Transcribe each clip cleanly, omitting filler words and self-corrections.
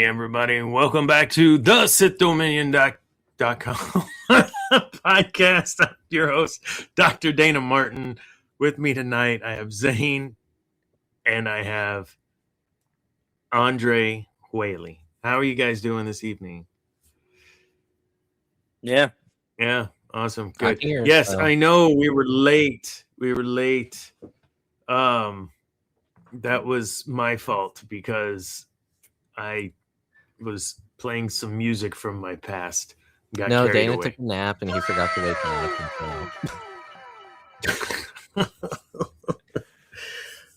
Hey everybody, welcome back to the SithDominion.com podcast. I'm your host, Dr. Dana Martin. With me tonight, I have Zane and I have Andre Whaley. How are you guys doing this evening? Yeah, awesome. Good. Here, yes, so. I know we were late. That was my fault because I was playing some music from my past. No, Dana took a nap and he forgot to wake me up.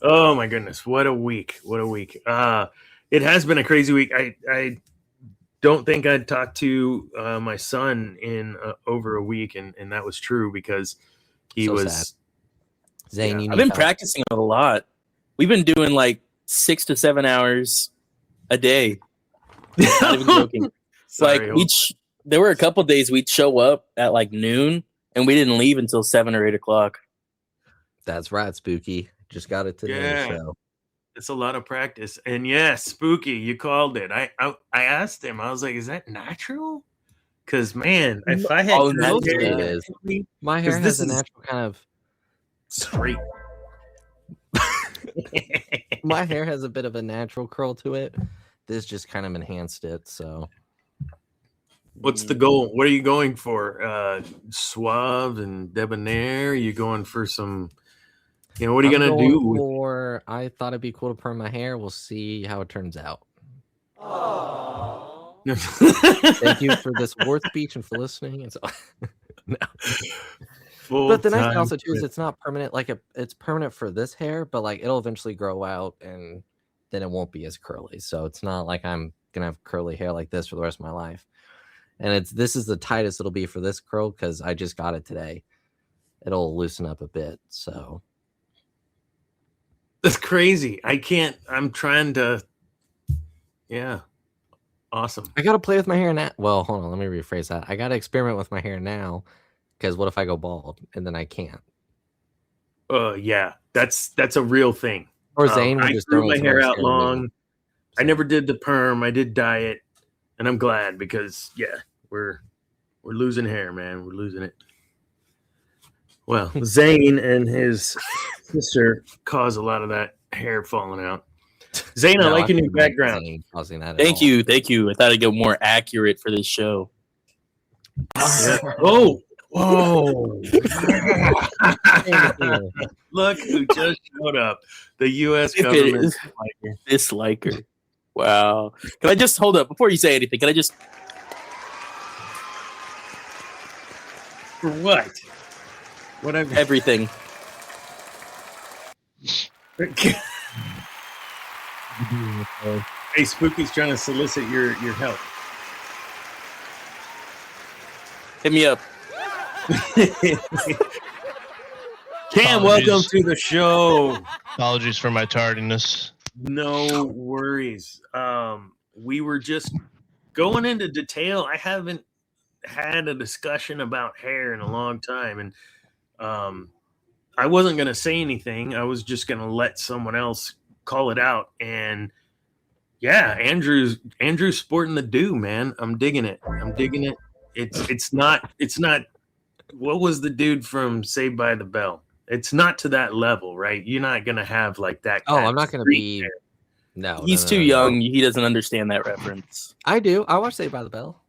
Oh my goodness, what a week. It has been a crazy week. I don't think I'd talked to my son in over a week, and that was true because he was sad. Zane, I've been practicing a lot. We've been doing like 6 to 7 hours a day. Not even joking. Sorry, there were a couple days we'd show up at like noon and we didn't leave until 7 or 8 o'clock. That's right, Spooky. Just got it today. Yeah. So. It's a lot of practice. And yes, Spooky, you called it. I asked him, I was like, is that natural? Because, man, if I had curly hair, my hair has a natural kind of straight. My hair has a bit of a natural curl to it. This just kind of enhanced it. So, what's the goal? What are you going for? Suave and debonair? Are you going for some? What are you gonna do? I thought it'd be cool to perm my hair. We'll see how it turns out. Thank you for this worth speech and for listening. No. But the nice thing also too is it's not permanent. Like it's permanent for this hair, but like it'll eventually grow out and then it won't be as curly. So it's not like I'm gonna have curly hair like this for the rest of my life. And this is the tightest it'll be for this curl because I just got it today. It'll loosen up a bit. So that's crazy. I'm trying to. Yeah. Awesome. I gotta play with my hair now. Well, hold on, let me rephrase that. I gotta experiment with my hair now. Because what if I go bald and then I can't? Yeah, that's a real thing. Or Zane, I grew my hair out long. I never did the perm. I did dye it, and I'm glad because we're losing hair, man. We're losing it. Well, Zane and his sister caused a lot of that hair falling out. Zane, I like your new background. Thank you. I thought I'd get more accurate for this show. Yeah. Oh. Whoa! Look who just showed up. The U.S. government disliker. Wow. Can I just hold up before you say anything? Can I just for what? Whatever. Everything. Hey, Spooky's trying to solicit your help. Hit me up. Cam, welcome to the show. Apologies for my tardiness. No worries. We were just going into detail. I haven't had a discussion about hair in a long time, and I wasn't going to say anything. I was just going to let someone else call it out. And yeah, Andrew's sporting the do, man. I'm digging it. It's not. What was the dude from Saved by the Bell? It's not to that level, right? You're not gonna have like that. Oh, I'm not gonna be. Hair. No, he's too young. He doesn't understand that reference. I do. I watched Saved by the Bell.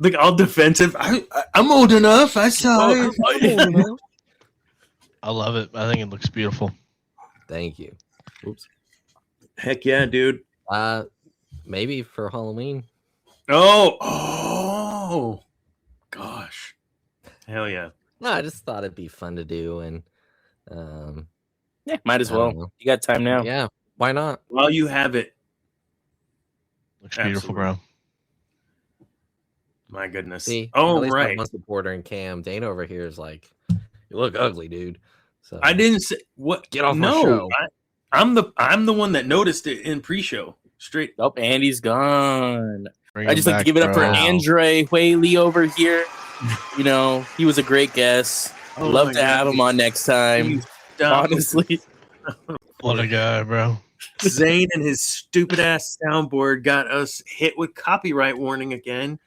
Look, all defensive. I'm old enough. I saw it. I love it. I think it looks beautiful. Thank you. Oops. Heck yeah, dude. Maybe for Halloween. Oh, gosh. Hell yeah. No, I just thought it'd be fun to do, and might as well. You got time now. Yeah, why not? While you have it. Looks beautiful, bro. My goodness. See, right. My supporter and Cam Dana over here is like, you look ugly, dude. So I didn't say what. Get off my show. I'm the one that noticed it in pre-show. Straight. Oh, Andy's gone. I just like to give it up for Andre Whaley over here. He was a great guest. Love to have him on next time. Honestly. What a guy, bro. Zane and his stupid ass soundboard got us hit with copyright warning again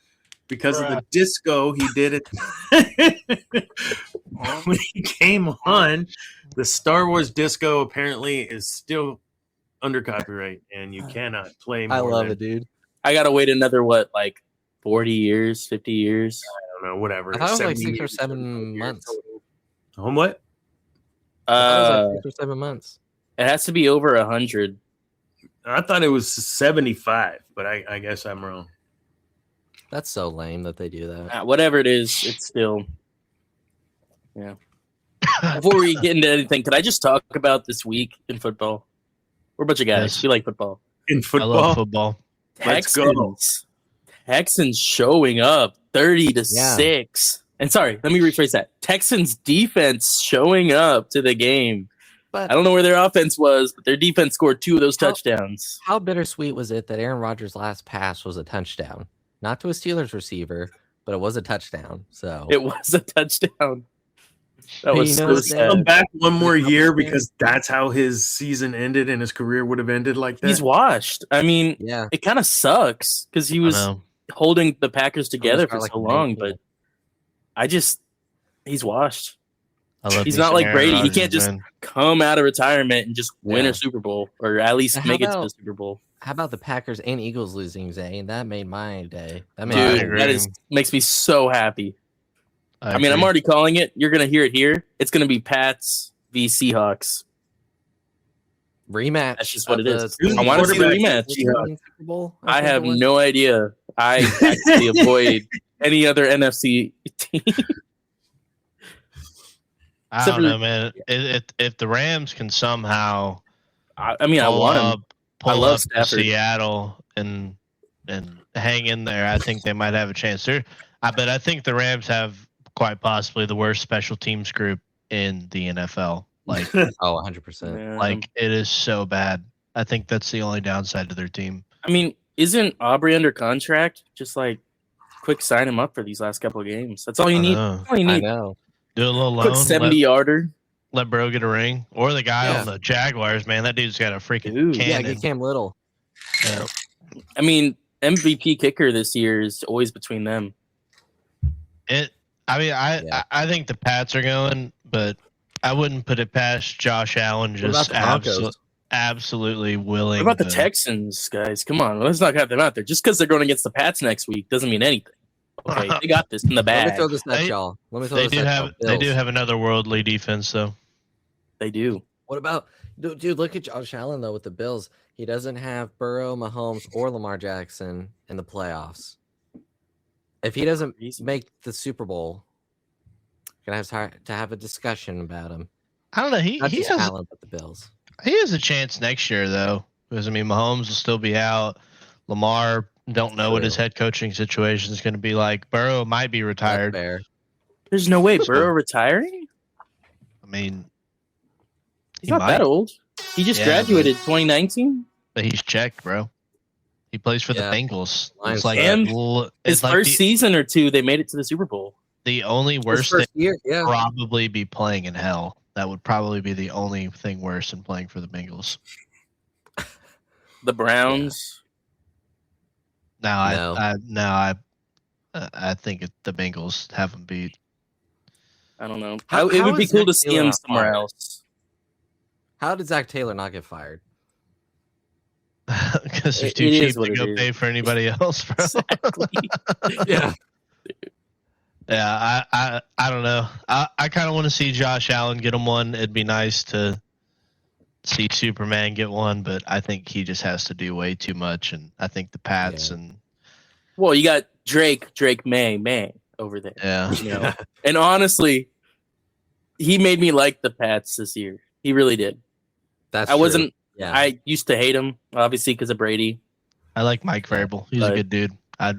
because of the disco he did it when he came on. The Star Wars disco apparently is still under copyright, and you cannot play more. I love it, dude. I gotta wait another 40 years, 50 years. I don't know, whatever. I thought it was like 70 6 or years, 7 months. What? I thought it was like 6 or 7 months. It has to be over 100. I thought it was 75, but I guess I'm wrong. That's so lame that they do that. Whatever it is, it's still. Yeah. Before we get into anything, could I just talk about this week in football? We're a bunch of guys. Yes. We like football. In I football, love football. Let's go. Texans showing up 30-6. And sorry, let me rephrase that. Texans defense showing up to the game. But I don't know where their offense was, but their defense scored 2 of those touchdowns. how bittersweet was it that Aaron Rodgers' last pass was a touchdown? Not to a Steelers receiver, but it was a touchdown. So It was a touchdown. That was you know so what, sad. Come back one more year because that's how his season ended and his career would have ended like that. He's washed. I mean, yeah, it kind of sucks because he was holding the Packers together for Almost so got, like, long, 19. but he's washed. I love He's me not some like Aaron Brady. He Rodgers, can't just man. come out of retirement and just win Yeah. a Super Bowl or at least How make it to the about- Super Bowl. How about the Packers and Eagles losing, Zane? That made my day. That made I my Dude, day. agree. makes me so happy. I mean, I'm agree. already calling it. You're gonna hear it here. It's gonna be Pats v Seahawks. Rematch. That's just what of it is. the I wanna see the quarterback rematch. Super Bowl, I think have it was. no idea. I actually avoid any other NFC team. I Except don't for know, man. If the Rams can somehow I mean, I pull want him. up, pull love up to Stafford. Seattle and hang in there, I think they might have a chance. But I think the Rams have quite possibly the worst special teams group in the NFL. Like, Oh, 100%. Yeah. like it is so bad. I think that's the only downside to their team. I mean, isn't Aubrey under contract? Just quick sign him up for these last couple of games. That's all you I need. know. That's all you I need. know. Do a little Quick loan. 70-yarder. Let Bro get a ring, or the guy Yeah. on the Jaguars. Man, that dude's got a freaking Dude. Yeah, cannon. get Cam Little. Yeah. I mean, MVP kicker this year is always between them. I think the Pats are going, but I wouldn't put it past Josh Allen. What about Just the Broncos? absolutely willing. What about the to- Texans, guys? Come on, let's not have them out there. Just because they're going against the Pats next week doesn't mean anything. Okay, they got this in the Let me bag. throw this at They- y'all. Let me throw They this do at have y'all. they do Bills. have another worldly defense though. They do. What about dude? Look at Josh Allen though with the Bills. He doesn't have Burrow, Mahomes, or Lamar Jackson in the playoffs. If he doesn't make the Super Bowl, gonna have to have a discussion about him. I don't know. He Not just has Allen, but the Bills. he has a chance next year though, because I mean Mahomes will still be out. Lamar don't know what his True. head coaching situation is going to be like. Burrow might be That's retired. fair. There's no way Burrow retiring. I mean, He's not that old. He just Yeah, graduated 2019. but he's checked, bro. He plays for Yeah. the Bengals. Lions It's like and it's His like first season or two, they made it to the Super Bowl. the only His worst thing first year, yeah. probably be playing in hell. That would probably be the only thing worse than playing for the Bengals. The Browns. No. I think the Bengals have them beat. I don't know. How- it how would be is cool Zach to see Taylor him not somewhere fired? else. How did Zach Taylor not get fired? Because they're It too is cheap what to it go is. pay for anybody else, bro. Exactly. Yeah. Yeah, I don't know. I kind of want to see Josh Allen get him one. It'd be nice to see Superman get one, but I think he just has to do way too much. And I think the Pats Yeah. and Well, you got Drake May over there. yeah, You know? And honestly, he made me like the Pats this year. He really did. That's I true. wasn't. Yeah. I used to hate him, obviously, because of Brady. I like Mike Vrabel. He's a But- good dude. If I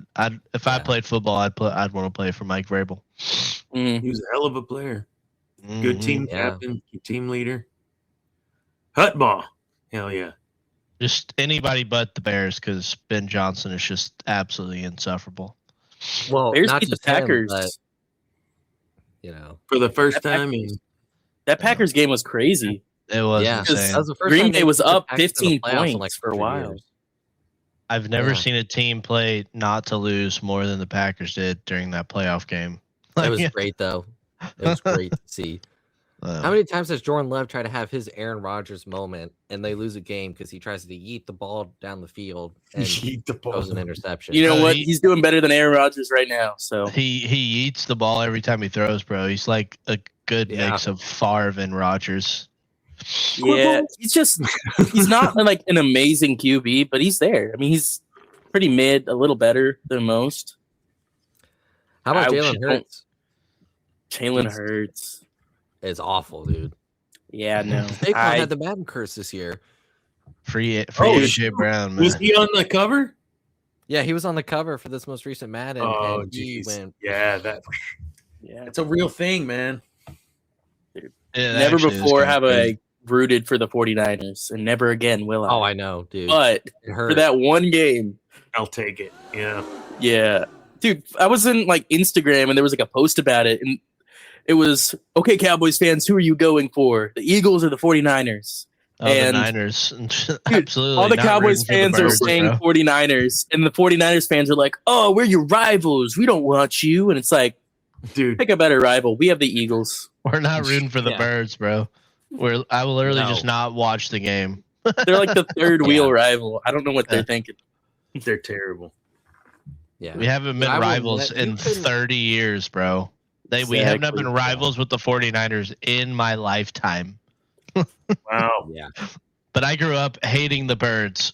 Yeah. played football, I'd want to play for Mike Vrabel. Mm. He was a hell of a player. Good Mhm. team Yeah. captain, good team leader. Hutball. Hell yeah. Just anybody but the Bears, because Ben Johnson is just absolutely insufferable. well, Bears not beat the just him, Packers. but, you know. For the first That time in That Packers game was crazy. It was Yeah, insane. that was the first Green time Bay they was beat the up Packers in the 15 playoffs in, points for a 100 while. years. I've never Yeah. seen a team play not to lose more than the Packers did during that playoff game. It was great, though. It was great to see. How many times has Jordan Love tried to have his Aaron Rodgers moment and they lose a game because he tries to yeet the ball down the field and throws an interception? You know what? He's doing better than Aaron Rodgers right now. So he eats the ball every time he throws, bro. He's like a good mix of Favre and Rodgers. Yeah, he's not like an amazing QB, but he's there. I mean, he's pretty mid, a little better than most. How about Jalen Hurts? Jalen Hurts is awful, dude. Yeah, no. Saquon had the Madden curse this year. Free AJ Brown, man. Was he on the cover? Yeah, he was on the cover for this most recent Madden. Oh, and he went, it's a real thing, man. Never before have I rooted for the 49ers, and never again will I. Oh, I know, dude. But for that one game, I'll take it. Yeah. Yeah. Dude, I was in like Instagram and there was like a post about it, and it was, okay, Cowboys fans, who are you going for? The Eagles or the 49ers? And the Niners. Dude, Absolutely. all the Cowboys fans are saying 49ers, and the 49ers fans are like, oh, we're your rivals. We don't want you. And it's like, dude, pick a better rival. We have the Eagles. We're not rooting for the Birds, bro. I will literally just not watch the game. They're like the third wheel rival. I don't know what they're thinking. They're terrible. Yeah, we haven't been rivals in 30 years, bro. We have not been rivals with the 49ers in my lifetime. Wow. Yeah. But I grew up hating the Birds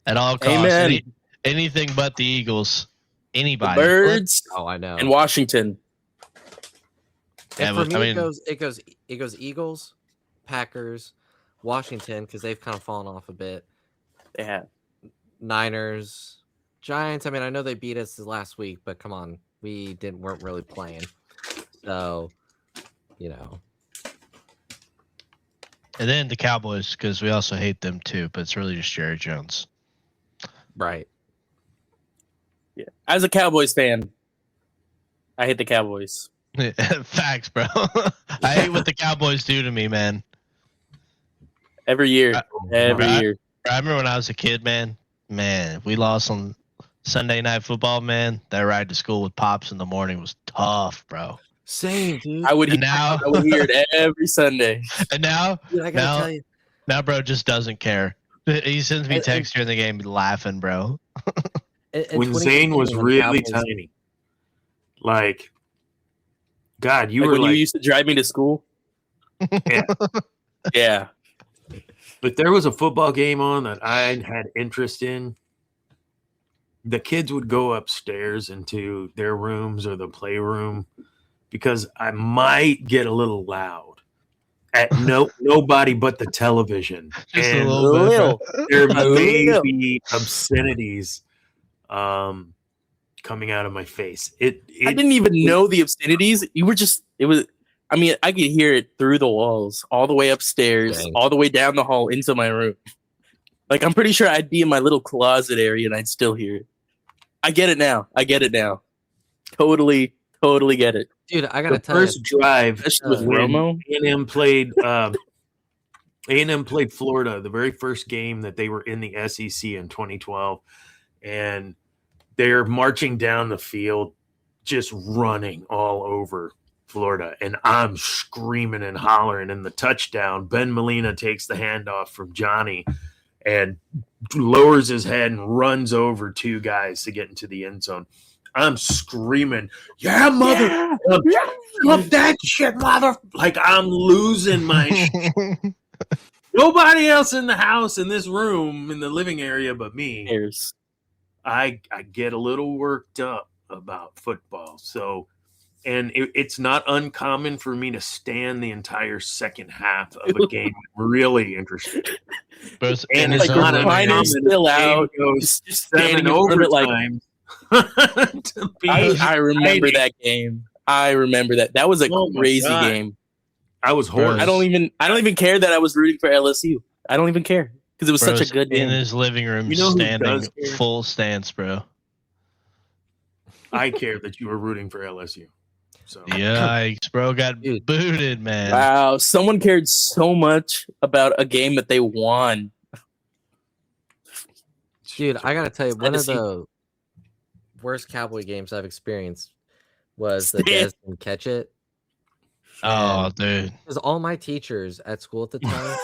at all costs. Anything but the Eagles. Anybody. The Birds. Oh, I know. And Washington. And for me, it goes Eagles, Packers, Washington, because they've kind of fallen off a bit. Yeah. Niners, Giants. I mean, I know they beat us last week, but come on, we weren't really playing. So, you know. And then the Cowboys, because we also hate them too, but it's really just Jerry Jones. Right. Yeah. As a Cowboys fan, I hate the Cowboys. Facts, bro. I hate what the Cowboys do to me, man. Every year. Every year. I remember when I was a kid, man, we lost on Sunday Night Football, man. That ride to school with Pops in the morning was tough, bro. Same, dude. I would hear it every Sunday. And now, dude, I gotta tell you. Now, bro just doesn't care. He sends me texts during the game laughing, bro. When Zane was really tiny. Like, God, you were when you used to drive me to school? Yeah. Yeah. But there was a football game on that I had interest in. The kids would go upstairs into their rooms or the playroom because I might get a little loud at nobody but the television. Just and a little bit. There may be obscenities coming out of my face. I didn't even know the obscenities. I mean, I could hear it through the walls, all the way upstairs, all the way down the hall into my room. Like, I'm pretty sure I'd be in my little closet area and I'd still hear it. I get it now. Totally get it. Dude, I gotta tell first you. drive with Romo. A&M played Florida, the very first game that they were in the SEC in 2012. And they're marching down the field, just running all over Florida, and I'm screaming and hollering. In the touchdown, Ben Molina takes the handoff from Johnny and lowers his head and runs over two guys to get into the end zone. I'm screaming, yeah, mother, love that shit, mother. Like, I'm losing my shit. Nobody else in the house, in this room, in the living area but me. I get a little worked up about football. So, and it's not uncommon for me to stand the entire second half of a game. Really interested. And it's not a still out. Just 7 overtimes. I remember that game. I remember that. That was a crazy game. I was horrible. I don't even care that I was rooting for LSU. I don't even care because it was such a good game. In his living room, standing full stance, bro. I care that you were rooting for LSU. So Yikes, bro, got Dude. booted, man. Wow, someone cared so much about a game that they won. Dude, I gotta tell you, one of see. the worst Cowboy games I've experienced was the Stan. Des and Catch It. Oh, dude. Because all my teachers at school at the time,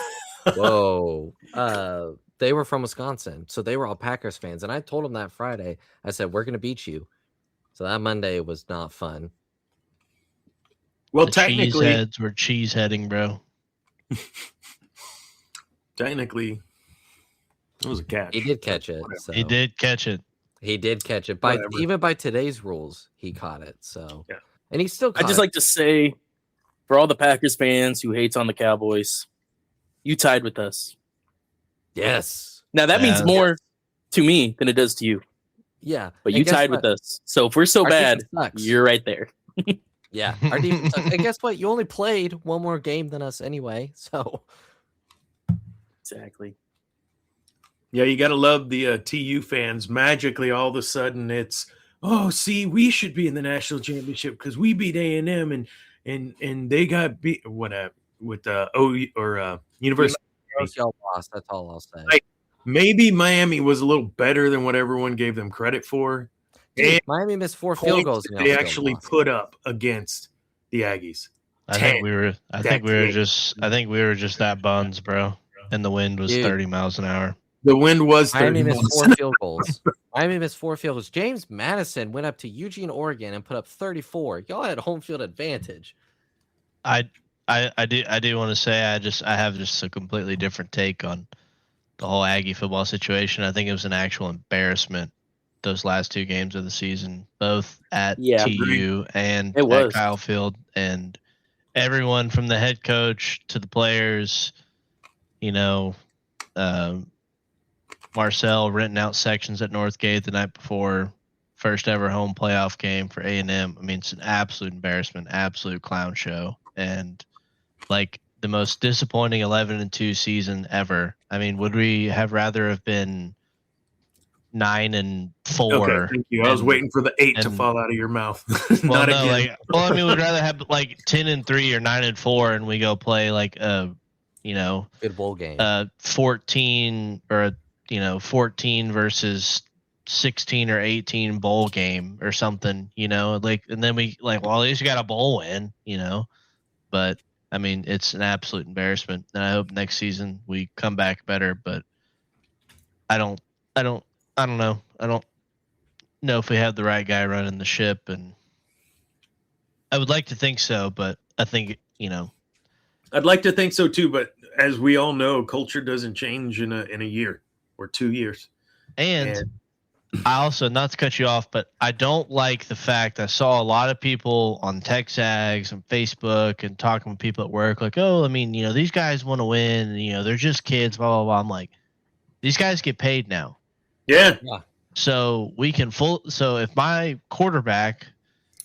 they were from Wisconsin, so they were all Packers fans. And I told them that Friday, I said, we're gonna beat you. So that Monday was not fun. Well, The technically, cheeseheads were cheeseheading, bro. technically, it was a catch. He did catch it. So. He did catch it. He did catch it. Even by today's rules, he caught it. So yeah. And he's still I just like to say, for all the Packers fans who hates on the Cowboys, you tied with us. Yes. Now that means more to me than it does to you. Yeah. But you tied with us. So if we're so bad, you're right there. Yeah. Our defense sucks. And guess what? You only played one more game than us anyway. So exactly. Yeah, you got to love the TU fans. Magically, all of a sudden, it's see, we should be in the national championship because we beat A&M and they got beat with University. Y'all lost. That's all I'll say. Like, maybe Miami was a little better than what everyone gave them credit for. Dude, Miami missed 4 field goals. They actually put up against the Aggies. I think we were just that buns, bro. And the wind was 30 miles an hour. The wind was 30 Miami missed miles. 4 field goals. Miami missed 4 field goals. James Madison went up to Eugene, Oregon, and put up 34. Y'all had home field advantage. I do want to say I have just a completely different take on the whole Aggie football situation. I think it was an actual embarrassment those last 2 games of the season, both at TU and at Kyle Field, and everyone from the head coach to the players, Marcel renting out sections at Northgate the night before, first ever home playoff game for A&M. I mean, it's an absolute embarrassment, absolute clown show, and like the most disappointing 11-2 season ever. I mean, would we have rather have been 9-4? Okay, thank you. I was waiting for the 8 to fall out of your mouth. Well, no, again. I mean, we'd rather have like 10-3 or 9-4, and we go play like a, good bowl game, 14 or 14 versus 16 or 18 bowl game or something, and then we at least you got a bowl win, but I mean, it's an absolute embarrassment, and I hope next season we come back better, but I don't know. I don't know if we have the right guy running the ship, and I would like to think so, but I think, I'd like to think so too, but as we all know, culture doesn't change in a year or 2 years. And I also, not to cut you off, but I don't like the fact I saw a lot of people on TexAgs and Facebook and talking with people at work like, oh, I mean, these guys want to win, and, they're just kids, blah, blah, blah. I'm like, these guys get paid now. Yeah. So so if my quarterback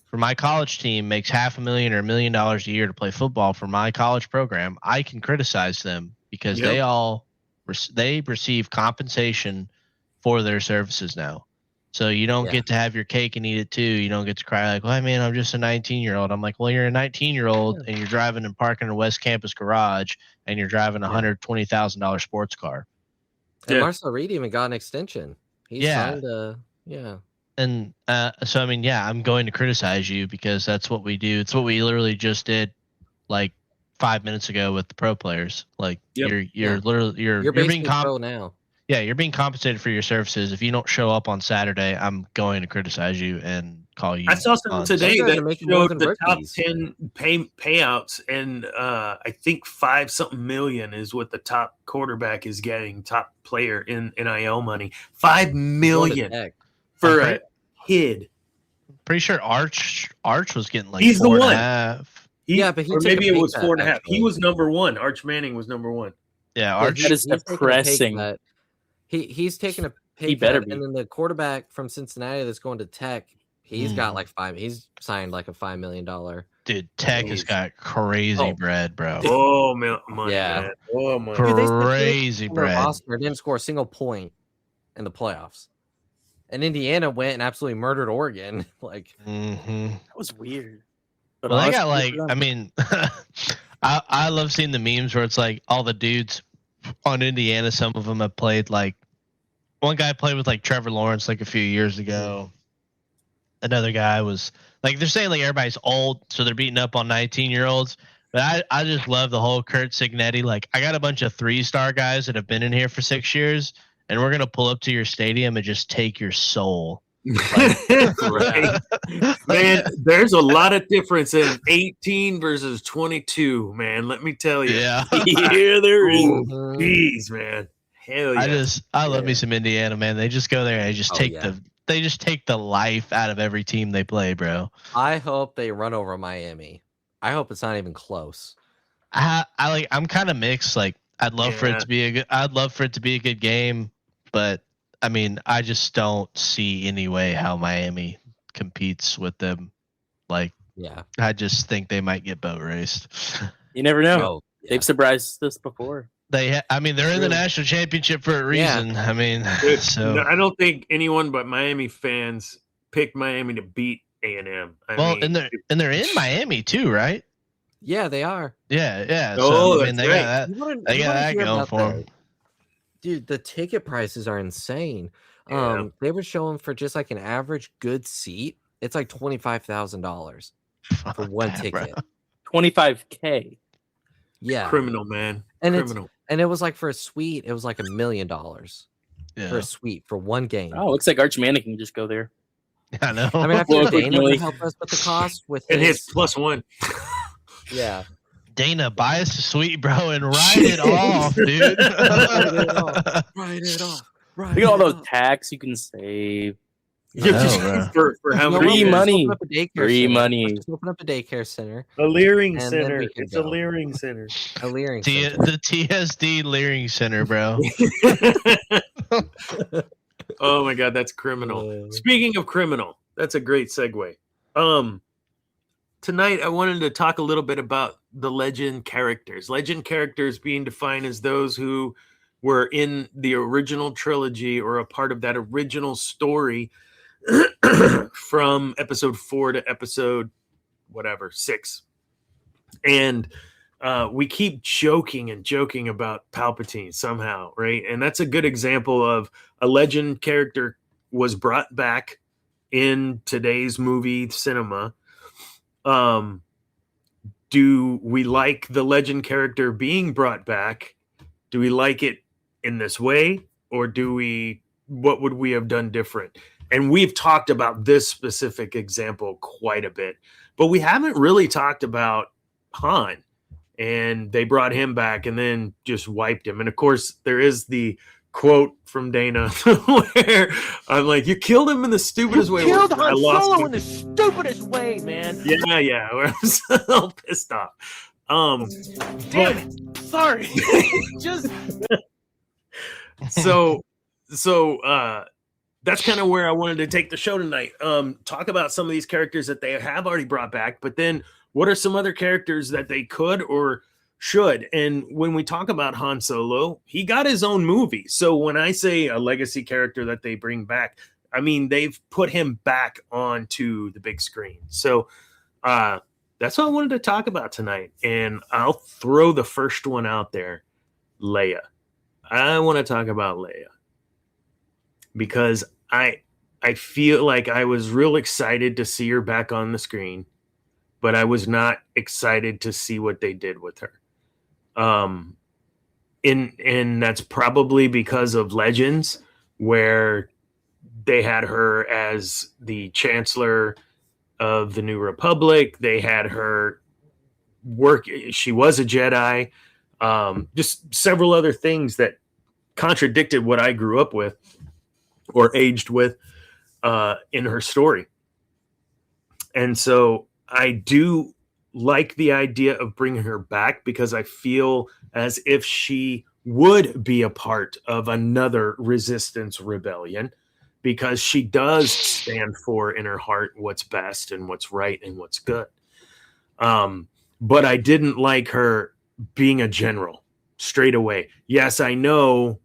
for my college team makes $500,000 or $1 million a year to play football for my college program, I can criticize them because they receive compensation for their services now. So you don't get to have your cake and eat it too. You don't get to cry like, well, man, I'm just a 19-year-old. I'm like, well, you're a 19-year-old and you're driving and parking in a West Campus garage and you're driving a $120,000 sports car. And Marcel Reed even got an extension. He signed And so, I mean, I'm going to criticize you because that's what we do. It's what we literally just did like 5 minutes ago with the pro players. Like you're being pro now. Yeah, you're being compensated for your services. If you don't show up on Saturday, I'm going to criticize you and call you. I saw something today that showed the top 10 payouts, and I think 5-something million is what the top quarterback is getting, top player in NIL money. $5 million for a kid. Pretty sure Arch was getting like he's 4.5. The one. But or maybe it was 4.5. He was number 1. Arch Manning was number 1. Yeah, Arch is depressing. He's taking a pay cut, and then the quarterback from Cincinnati that's going to Tech, he's got like he's signed like a $5 million. Dude, Tech has got crazy bread, bro. Oh, money, man. Oh, my. Crazy bread. Roster didn't score a single point in the playoffs. And Indiana went and absolutely murdered Oregon. Like that was weird. But Well, they got honestly, like, I mean, I love seeing the memes where it's like all the dudes on Indiana. Some of them have played like one guy played with like Trevor Lawrence like a few years ago. Another guy was like they're saying like everybody's old, so they're beating up on 19-year-olds. But I just love the whole Kurt Signetti. Like I got a bunch of 3-star guys that have been in here for 6 years, and we're gonna pull up to your stadium and just take your soul. Right. Man, there's a lot of difference in 18 versus 22, man. Let me tell you. Yeah. yeah, there is. Jeez, man. Hell yeah. I love me some Indiana, man. They just go there and they just take the life out of every team they play, bro. I hope they run over Miami. I hope it's not even close. I'm kind of mixed. Like I'd love for it to be a good game, but I mean, I just don't see any way how Miami competes with them. Like, I just think they might get boat raced. You never know. Oh, yeah. They've surprised us before. They're in the national championship for a reason. Yeah. I mean, so I don't think anyone but Miami fans picked Miami to beat A&M. And they're in Miami too, right? Yeah, they are. Yeah. Oh, so, I mean, they got that going for them. Dude, the ticket prices are insane. They were showing for just like an average good seat, it's like $25,000 for one ticket. $25K. Yeah, criminal, man. And criminal. And it was like for a suite, it was like $1 million for a suite for one game. Oh, looks like Arch Manning can just go there. I know. I mean, I feel Dana would help us with the cost with his +1. Yeah. Dana, buy us a suite, bro, and ride it off, dude. Ride it off. Look at all those tax you can save. For how many free money? Free money. money. Just open up a daycare center. A Leering And Center. then we could It's a go. Leering Center. A Leering Center. The TSD Leering Center, bro. Oh my god, that's criminal. Speaking of criminal, that's a great segue. Tonight I wanted to talk a little bit about the legend characters. Legend characters being defined as those who were in the original trilogy or a part of that original story from episode 4 to episode 6. And we keep joking about Palpatine somehow, right? And that's a good example of a legend character was brought back in today's movie cinema. Do we like the legend character being brought back? Do we like it in this way? Or what would we have done different? And we've talked about this specific example quite a bit, but we haven't really talked about Han. And they brought him back and then just wiped him. And of course, there is the quote from Dana where I'm like, "You killed him in the stupidest way." Killed Han Solo in the stupidest way, man. Yeah. Where I'm so pissed off. Damn it. Sorry. Just so that's kind of where I wanted to take the show tonight. Talk about some of these characters that they have already brought back, but then what are some other characters that they could or should? And when we talk about Han Solo, he got his own movie. So when I say a legacy character that they bring back, I mean, they've put him back onto the big screen. So that's what I wanted to talk about tonight. And I'll throw the first one out there, Leia. I want to talk about Leia because I feel like I was real excited to see her back on the screen, but I was not excited to see what they did with her. And that's probably because of Legends, where they had her as the Chancellor of the New Republic. They had her work. She was a Jedi. Just several other things that contradicted what I grew up with or aged with in her story. And so I do like the idea of bringing her back because I feel as if she would be a part of another resistance rebellion, because she does stand for in her heart what's best and what's right and what's good. But I didn't like her being a general straight away. Yes, I know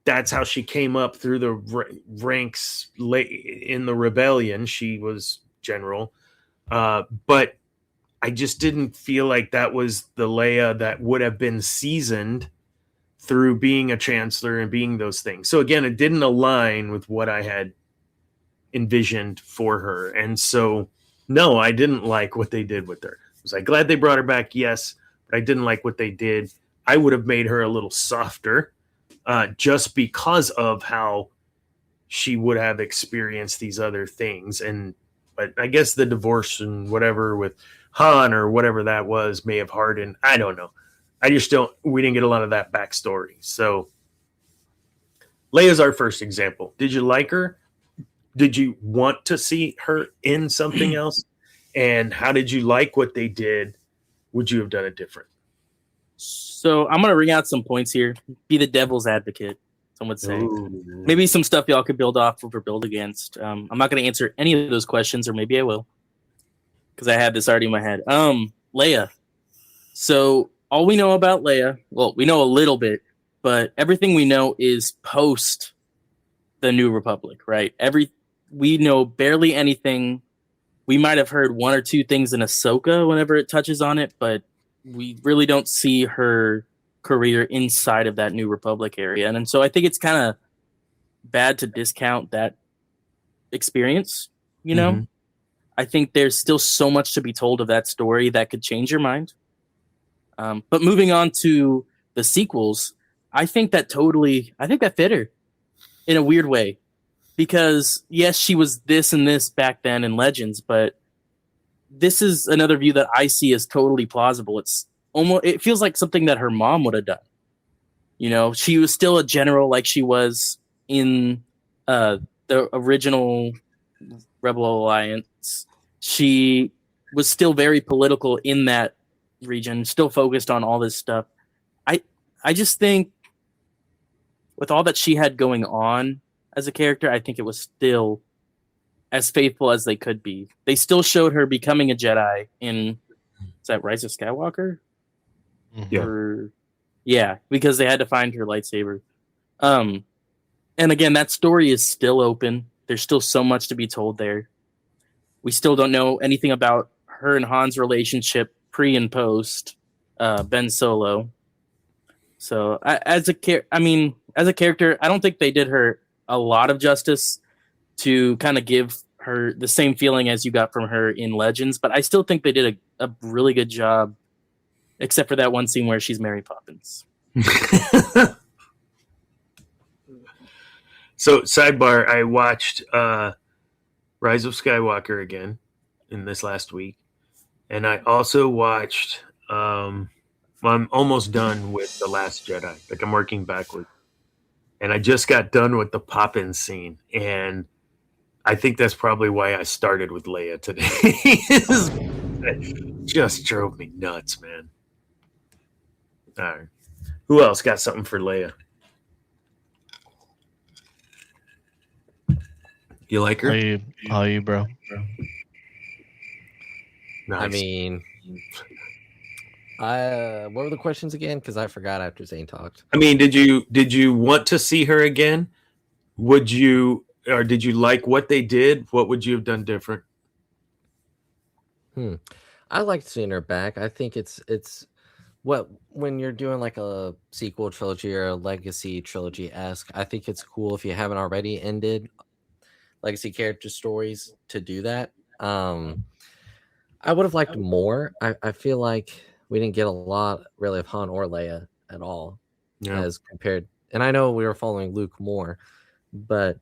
that's how she came up through the ranks late in the rebellion. She was general. But I just didn't feel like that was the Leia that would have been seasoned through being a chancellor and being those things. So again, it didn't align with what I had envisioned for her. And so, no, I didn't like what they did with her. Was I glad they brought her back? Yes, but I didn't like what they did. I would have made her a little softer just because of how she would have experienced these other things. But I guess the divorce and whatever with Han or whatever that was may have hardened. I don't know. We didn't get a lot of that backstory. So Leia's our first example. Did you like her? Did you want to see her in something else? And how did you like what they did? Would you have done it different? So I'm going to ring out some points here. Be the devil's advocate, some would say. Ooh. Maybe some stuff y'all could build off of or build against. I'm not going to answer any of those questions, or maybe I will, because I have this already in my head. Leia. So all we know about Leia, well, we know a little bit, but everything we know is post the New Republic, right? We know barely anything. We might have heard one or two things in Ahsoka whenever it touches on it, but we really don't see her career inside of that New Republic area. And so I think it's kind of bad to discount that experience, you know? Mm-hmm. I think there's still so much to be told of that story that could change your mind. But moving on to the sequels, I think that fit her in a weird way. Because, yes, she was this and this back then in Legends, but this is another view that I see as totally plausible. It feels like something that her mom would have done. You know, she was still a general like she was in the original Rebel Alliance. She was still very political in that region, still focused on all this stuff. I just think with all that she had going on as a character, I think it was still as faithful as they could be. They still showed her becoming a Jedi in, is that Rise of Skywalker? Yeah, because they had to find her lightsaber. And again, that story is still open. There's still so much to be told there. We still don't know anything about her and Han's relationship pre and post Ben Solo. So as a character, I don't think they did her a lot of justice to kind of give her the same feeling as you got from her in Legends, but I still think they did a really good job, except for that one scene where she's Mary Poppins. So, sidebar, I watched Rise of Skywalker again in this last week, and I also watched I'm almost done with The Last Jedi. Like, I'm working backward. And I just got done with the Poppins scene. And I think that's probably why I started with Leia today. It just drove me nuts, man. All right. Who else got something for Leia? You like her? How you, bro? Nice. I mean, what were the questions again? Because I forgot after Zane talked. I mean, did you want to see her again? Did you like what they did? What would you have done different? I liked seeing her back. I think it's when you're doing like a sequel trilogy or a legacy trilogy-esque, I think it's cool if you haven't already ended legacy character stories to do that. I would have liked more. I feel like we didn't get a lot really of Han or Leia at all as compared. And I know we were following Luke more, but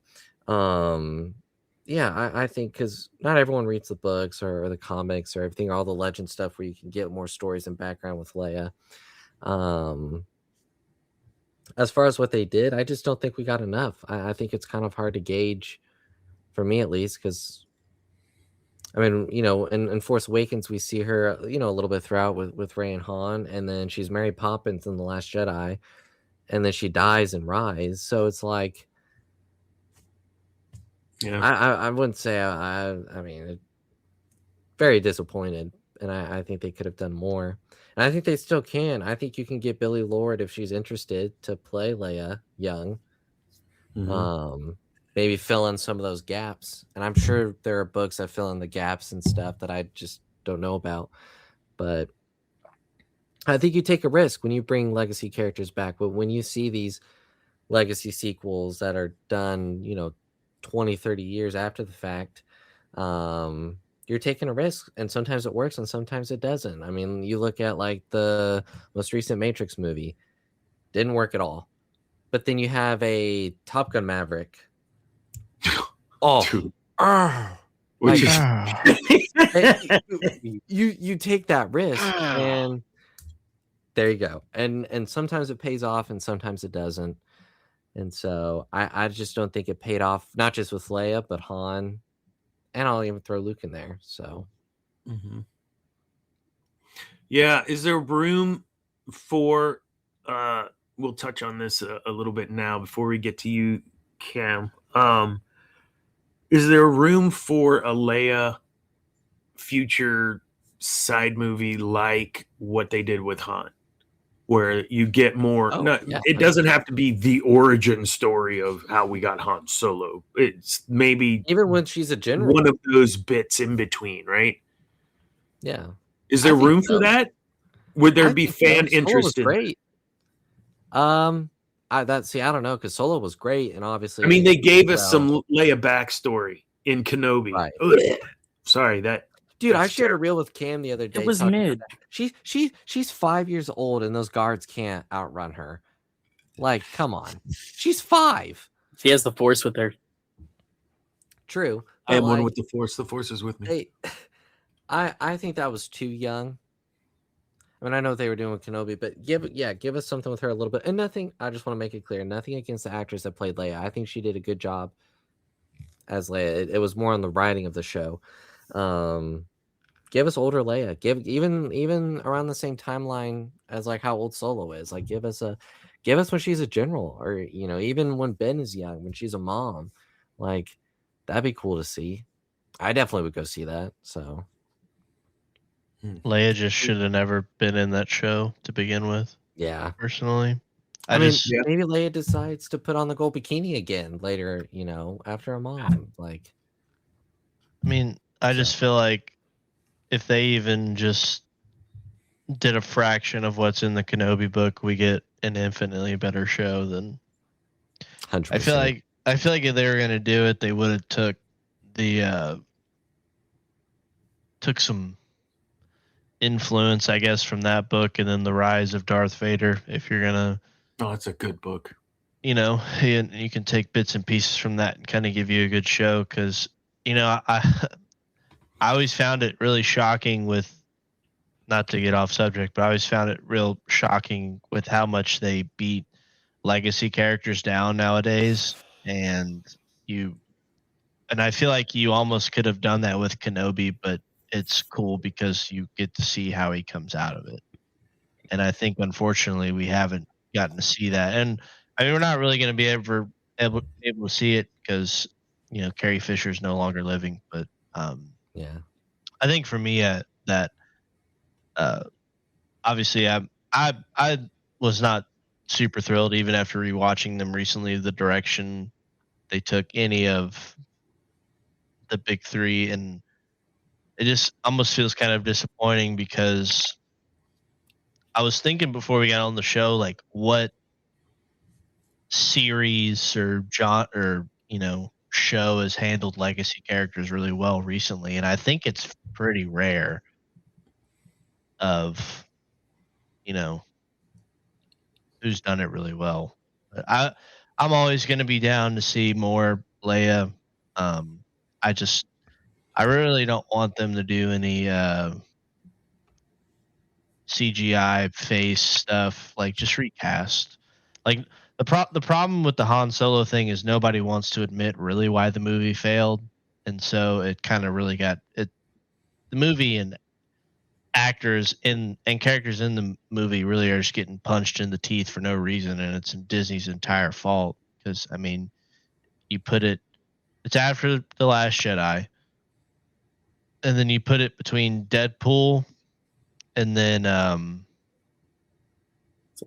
I think because not everyone reads the books or the comics or everything, or all the legend stuff where you can get more stories and background with Leia. As far as what they did, I just don't think we got enough. I think it's kind of hard to gauge, for me at least, because I mean, in Force Awakens, we see her, a little bit throughout with Rey and Han, and then she's Mary Poppins in The Last Jedi, and then she dies in Rise. So it's like, I wouldn't say, I mean, very disappointed, and I think they could have done more. And I think they still can. I think you can get Billie Lourd if she's interested to play Leia young. Mm-hmm. maybe fill in some of those gaps. And I'm sure there are books that fill in the gaps and stuff that I just don't know about. But I think you take a risk when you bring legacy characters back. But when you see these legacy sequels that are done, 20, 30 years after the fact, you're taking a risk, and sometimes it works and sometimes it doesn't. I mean, you look at like the most recent Matrix movie, didn't work at all. But then you have a Top Gun Maverick. Oh, Dude. Like, you take that risk, and there you go. And sometimes it pays off and sometimes it doesn't. And so I just don't think it paid off, not just with Leia, but Han, and I'll even throw Luke in there. So yeah, is there room for we'll touch on this a little bit now before we get to you, Cam. Is there room for a Leia future side movie like what they did with Han, where you get more? It doesn't have to be the origin story of how we got Han Solo. It's maybe even when she's a general, one of those bits in between, right? Yeah. Is there room for that? Would there be fan interest in great? I don't know, because Solo was great, and obviously, I mean, they gave us some Leia backstory in Kenobi. Right. Sorry, dude. I shared a reel with Cam the other day. It was mid. She's 5 years old, and those guards can't outrun her. Like, come on, she's 5. She has the Force with her. True. I am one with the Force. The Force is with me. I think that was too young. I mean, I know what they were doing with Kenobi, but give us something with her a little bit. And nothing, I just want to make it clear, nothing against the actress that played Leia. I think she did a good job as Leia. It was more on the writing of the show. Give us older Leia. Give even around the same timeline as like how old Solo is. Like give us when she's a general, or even when Ben is young, when she's a mom. Like that'd be cool to see. I definitely would go see that. So Leia just should have never been in that show to begin with. Yeah. Personally. Maybe Leia decides to put on the gold bikini again later, after a mom. Like, I mean, I just feel like if they even just did a fraction of what's in the Kenobi book, we get an infinitely better show than 100%. I feel like if they were gonna do it, they would have took some influence, I guess, from that book, and then the rise of Darth Vader. If you're gonna, it's a good book. You can take bits and pieces from that and kind of give you a good show. Because I always found it really shocking with, not to get off subject, but I always found it real shocking with how much they beat legacy characters down nowadays. And I feel like you almost could have done that with Kenobi, but it's cool because you get to see how he comes out of it. And I think, unfortunately, we haven't gotten to see that. And I mean, we're not really going to be able to see it because, Carrie Fisher's no longer living. But yeah, I think for me, that obviously I was not super thrilled even after rewatching them recently, the direction they took any of the big three, and it just almost feels kind of disappointing because I was thinking before we got on the show, like what series or show has handled legacy characters really well recently, and I think it's pretty rare of who's done it really well. But I'm always going to be down to see more Leia. I really don't want them to do any CGI face stuff. Like, just recast. Like, the problem with the Han Solo thing is nobody wants to admit really why the movie failed, and so it kind of really got it. The movie and actors and characters in the movie really are just getting punched in the teeth for no reason, and it's Disney's entire fault. Because I mean, it's after The Last Jedi. And then you put it between Deadpool and then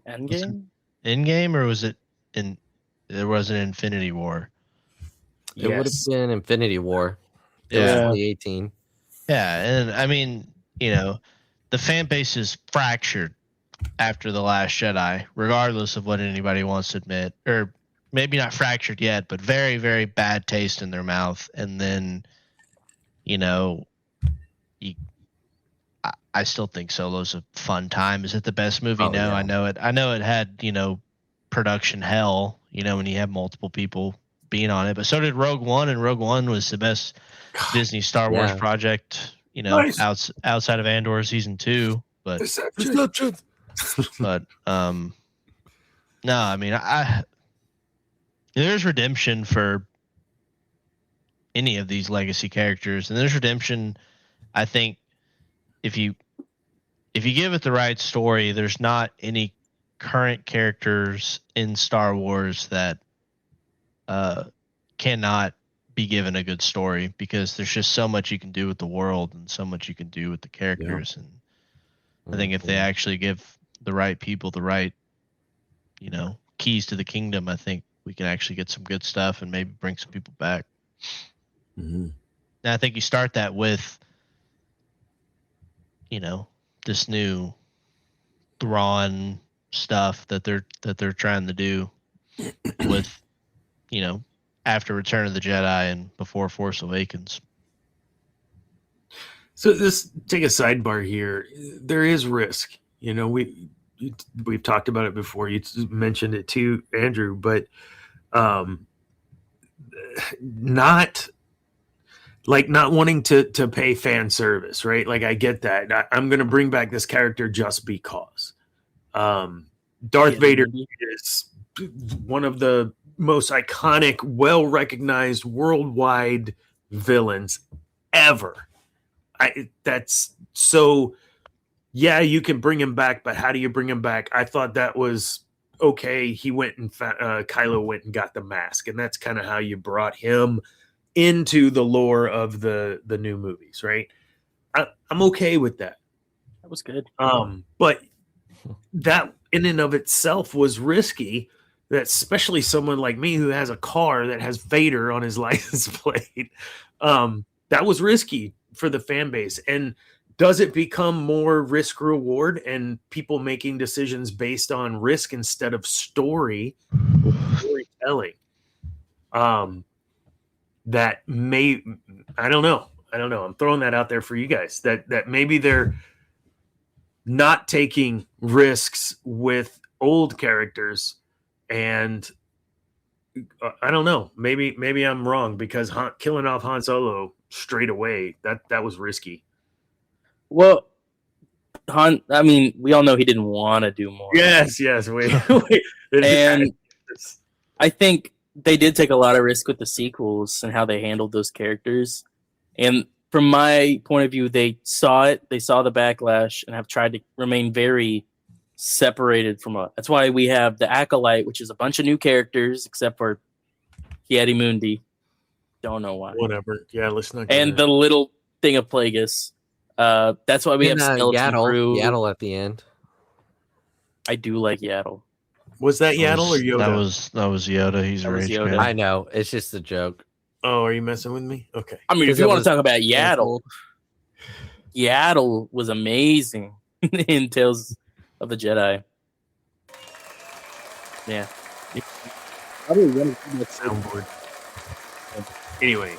Endgame? Endgame, or was it there was an Infinity War? It would have been Infinity War. It was 2018. Yeah, and I mean, the fan base is fractured after The Last Jedi, regardless of what anybody wants to admit, or maybe not fractured yet, but very, very bad taste in their mouth. And then, I still think Solo's a fun time. Is it the best movie? No, yeah. I know it. I know it had, production hell, when you have multiple people being on it, but so did Rogue One, and Rogue One was the best Disney Star Wars project, nice. outside of Andor season 2. But Deception. But no, I mean, there's redemption for any of these legacy characters, and there's redemption. I think if you give it the right story, there's not any current characters in Star Wars that cannot be given a good story, because there's just so much you can do with the world and so much you can do with the characters. Yeah. And I think if they actually give the right people the right, keys to the kingdom, I think we can actually get some good stuff and maybe bring some people back. Mm-hmm. And I think you start that with, this new Thrawn stuff that they're trying to do with, after Return of the Jedi and before Force Awakens. So let's take a sidebar here. There is risk. We've talked about it before. You mentioned it too, Andrew, but not wanting to pay fan service, right? Like, I get that. I'm going to bring back this character just because. Darth Vader is one of the most iconic, well-recognized worldwide villains ever. That's so, yeah, you can bring him back, but how do you bring him back? I thought that was okay. He went and Kylo went and got the mask, and that's kind of how you brought him into the lore of the new movies, right? I'm okay with that. That was good. But that in and of itself was risky. That especially someone like me who has a car that has Vader on his license plate, that was risky for the fan base. And does it become more risk reward and people making decisions based on risk instead of storytelling? That may, I don't know. I'm throwing that out there for you guys, that maybe they're not taking risks with old characters, and I don't know. Maybe I'm wrong, because killing off Han Solo straight away, that was risky. Well, I mean, we all know he didn't want to do more. Yes. Wait. And I think they did take a lot of risk with the sequels and how they handled those characters. And from my point of view, they saw it. They saw the backlash and have tried to remain very separated from it. That's why we have the Acolyte, which is a bunch of new characters, except for Kiadi Mundi. Don't know why. Whatever. Yeah, let's not. And the little thing of Plagueis. That's why we have Skeleton Crew. Yaddle at the end. I do like Yaddle. Was that Yaddle or Yoda? That was Yoda. He's a rage man. I know. It's just a joke. Oh, are you messing with me? Okay. I mean, if you want to talk about Yaddle, Yaddle was amazing in Tales of the Jedi. Yeah. I didn't want to see that soundboard. Anyway.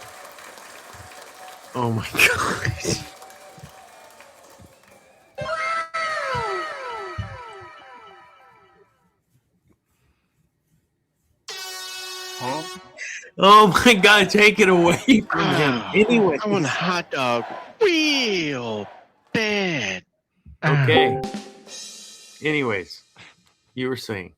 Oh my gosh. Oh my God, take it away from him. Anyway. I want a hot dog real bad. Okay. Anyways, you were saying.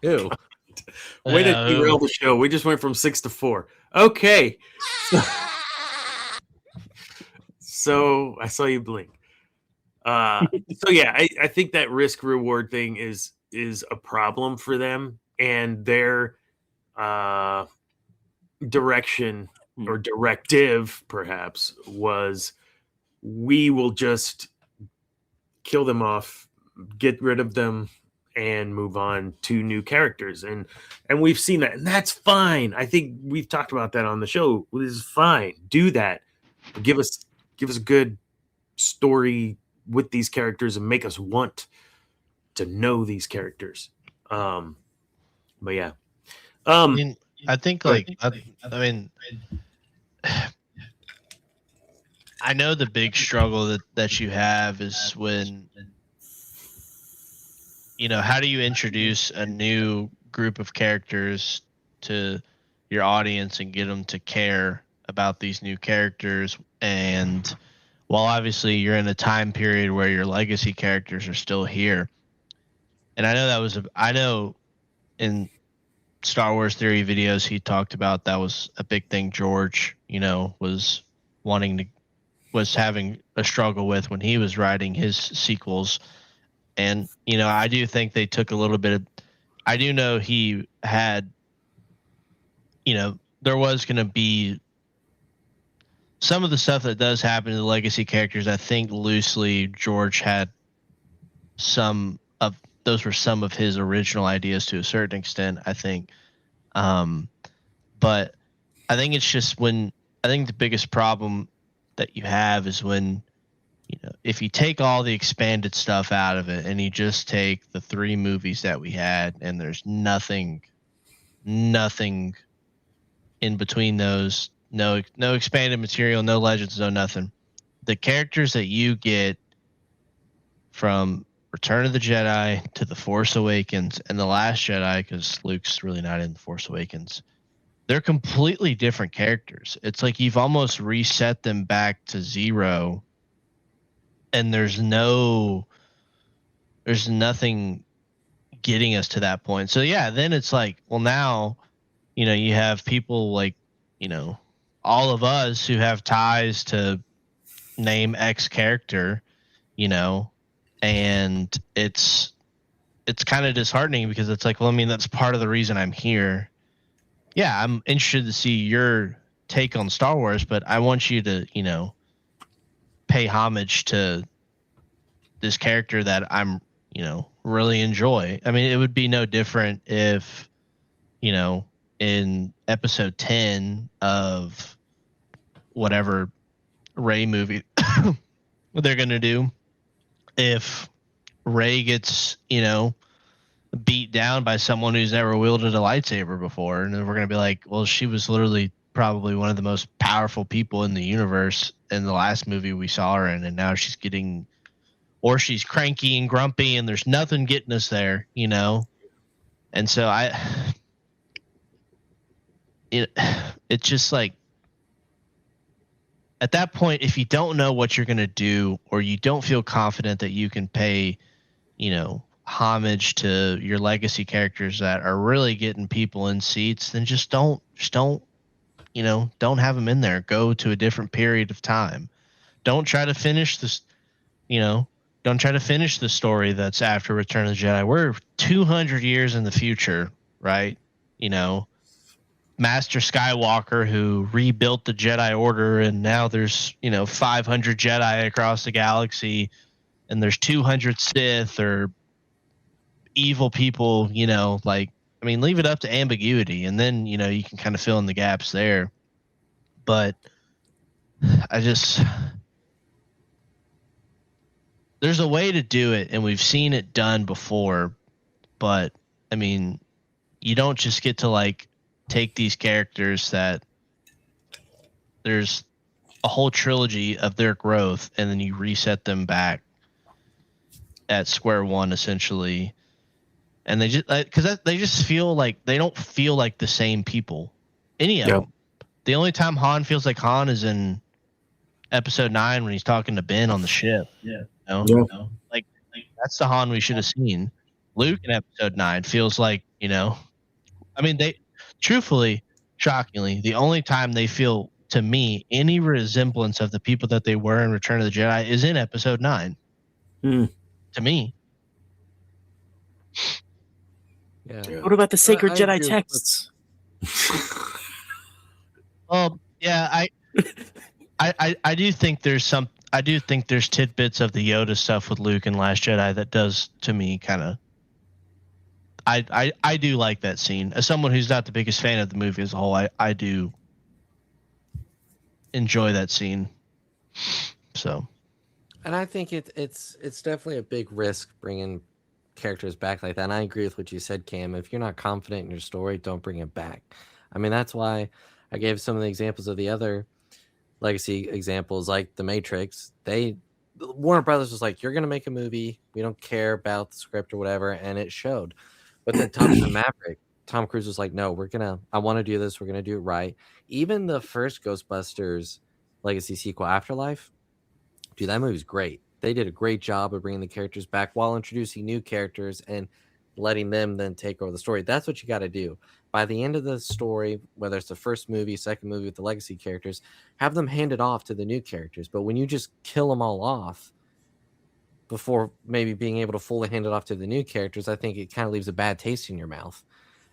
Ew. Way to derail the show. We just went from 6 to 4. Okay. So I saw you blink. So yeah, I think that risk reward thing is a problem for them, and their direction or directive perhaps was, we will just kill them off, get rid of them and move on to new characters. And we've seen that, and that's fine. I think we've talked about that on the show. This is fine. Do that. Give us a good story with these characters and make us want to know these characters. But yeah. I think like I mean I know the big struggle that you have is when, you know, how do you introduce a new group of characters to your audience and get them to care about these new characters? And while obviously you're in a time period where your legacy characters are still here. And I know I know in Star Wars Theory videos he talked about that was a big thing George, you know, was having a struggle with when he was writing his sequels. And, you know, I do think they took a little bit of, I do know he had, you know, there was going to be some of the stuff that does happen to the legacy characters. I think loosely George had those were some of his original ideas to a certain extent, I think. But I think it's just I think the biggest problem that you have is when, you know, if you take all the expanded stuff out of it and you just take the 3 movies that we had and there's nothing in between those, no expanded material, no legends, no nothing. The characters that you get from Return of the Jedi to The Force Awakens and The Last Jedi, because Luke's really not in The Force Awakens, they're completely different characters. It's like you've almost reset them back to zero, and there's nothing getting us to that point. So yeah, then it's like, well, now, you know, you have people like, you know, all of us who have ties to name X character, you know, and it's kind of disheartening because it's like, well, I mean, that's part of the reason I'm here. Yeah, I'm interested to see your take on Star Wars, but I want you to, you know, pay homage to this character that I'm, you know, really enjoy. I mean, it would be no different if, you know, in episode 10 of whatever Rey movie what they're going to do, if Rey gets, you know, beat down by someone who's never wielded a lightsaber before, and then we're going to be like, well, she was literally probably one of the most powerful people in the universe in the last movie we saw her in, and now she's she's cranky and grumpy and there's nothing getting us there, you know? And so it's just like, at that point, if you don't know what you're going to do, or you don't feel confident that you can pay, you know, homage to your legacy characters that are really getting people in seats, then just don't, you know, don't have them in there. Go to a different period of time. Don't try to finish this, you know, don't try to finish the story that's after Return of the Jedi. We're 200 years in the future, right? You know, Master Skywalker who rebuilt the Jedi Order, and now there's, you know, 500 Jedi across the galaxy, and there's 200 Sith or evil people, you know, like, I mean, leave it up to ambiguity, and then, you know, you can kind of fill in the gaps there. But there's a way to do it, and we've seen it done before, but I mean, you don't just get to like take these characters that there's a whole trilogy of their growth, and then you reset them back at square one, essentially. And they just, because they just feel like they don't feel like the same people. Any of them. The only time Han feels like Han is in episode 9 when he's talking to Ben on the ship. Yeah. You know? Like that's the Han we should have seen. Luke in episode 9 feels like, you know, I mean, they truthfully, shockingly, the only time they feel, to me, any resemblance of the people that they were in Return of the Jedi is in episode 9. To me. Yeah. What about the sacred Jedi texts? Well, yeah, I do think there's some. I do think there's tidbits of the Yoda stuff with Luke and Last Jedi that does to me kind of. I do like that scene. As someone who's not the biggest fan of the movie as a whole, I do enjoy that scene. So, and I think it's definitely a big risk bringing characters back like that. And I agree with what you said, Cam. If you're not confident in your story, don't bring it back. I mean, that's why I gave some of the examples of the other legacy examples, like The Matrix. Warner Brothers was like, "You're going to make a movie. We don't care about the script or whatever," and it showed. But then Top Gun Maverick, Tom Cruise was like, "No, I want to do this. We're gonna do it right." Even the first Ghostbusters legacy sequel, Afterlife, dude, that movie's great. They did a great job of bringing the characters back while introducing new characters and letting them then take over the story. That's what you got to do. By the end of the story, whether it's the first movie, second movie with the legacy characters, have them handed off to the new characters. But when you just kill them all off before maybe being able to fully hand it off to the new characters, I think it kind of leaves a bad taste in your mouth.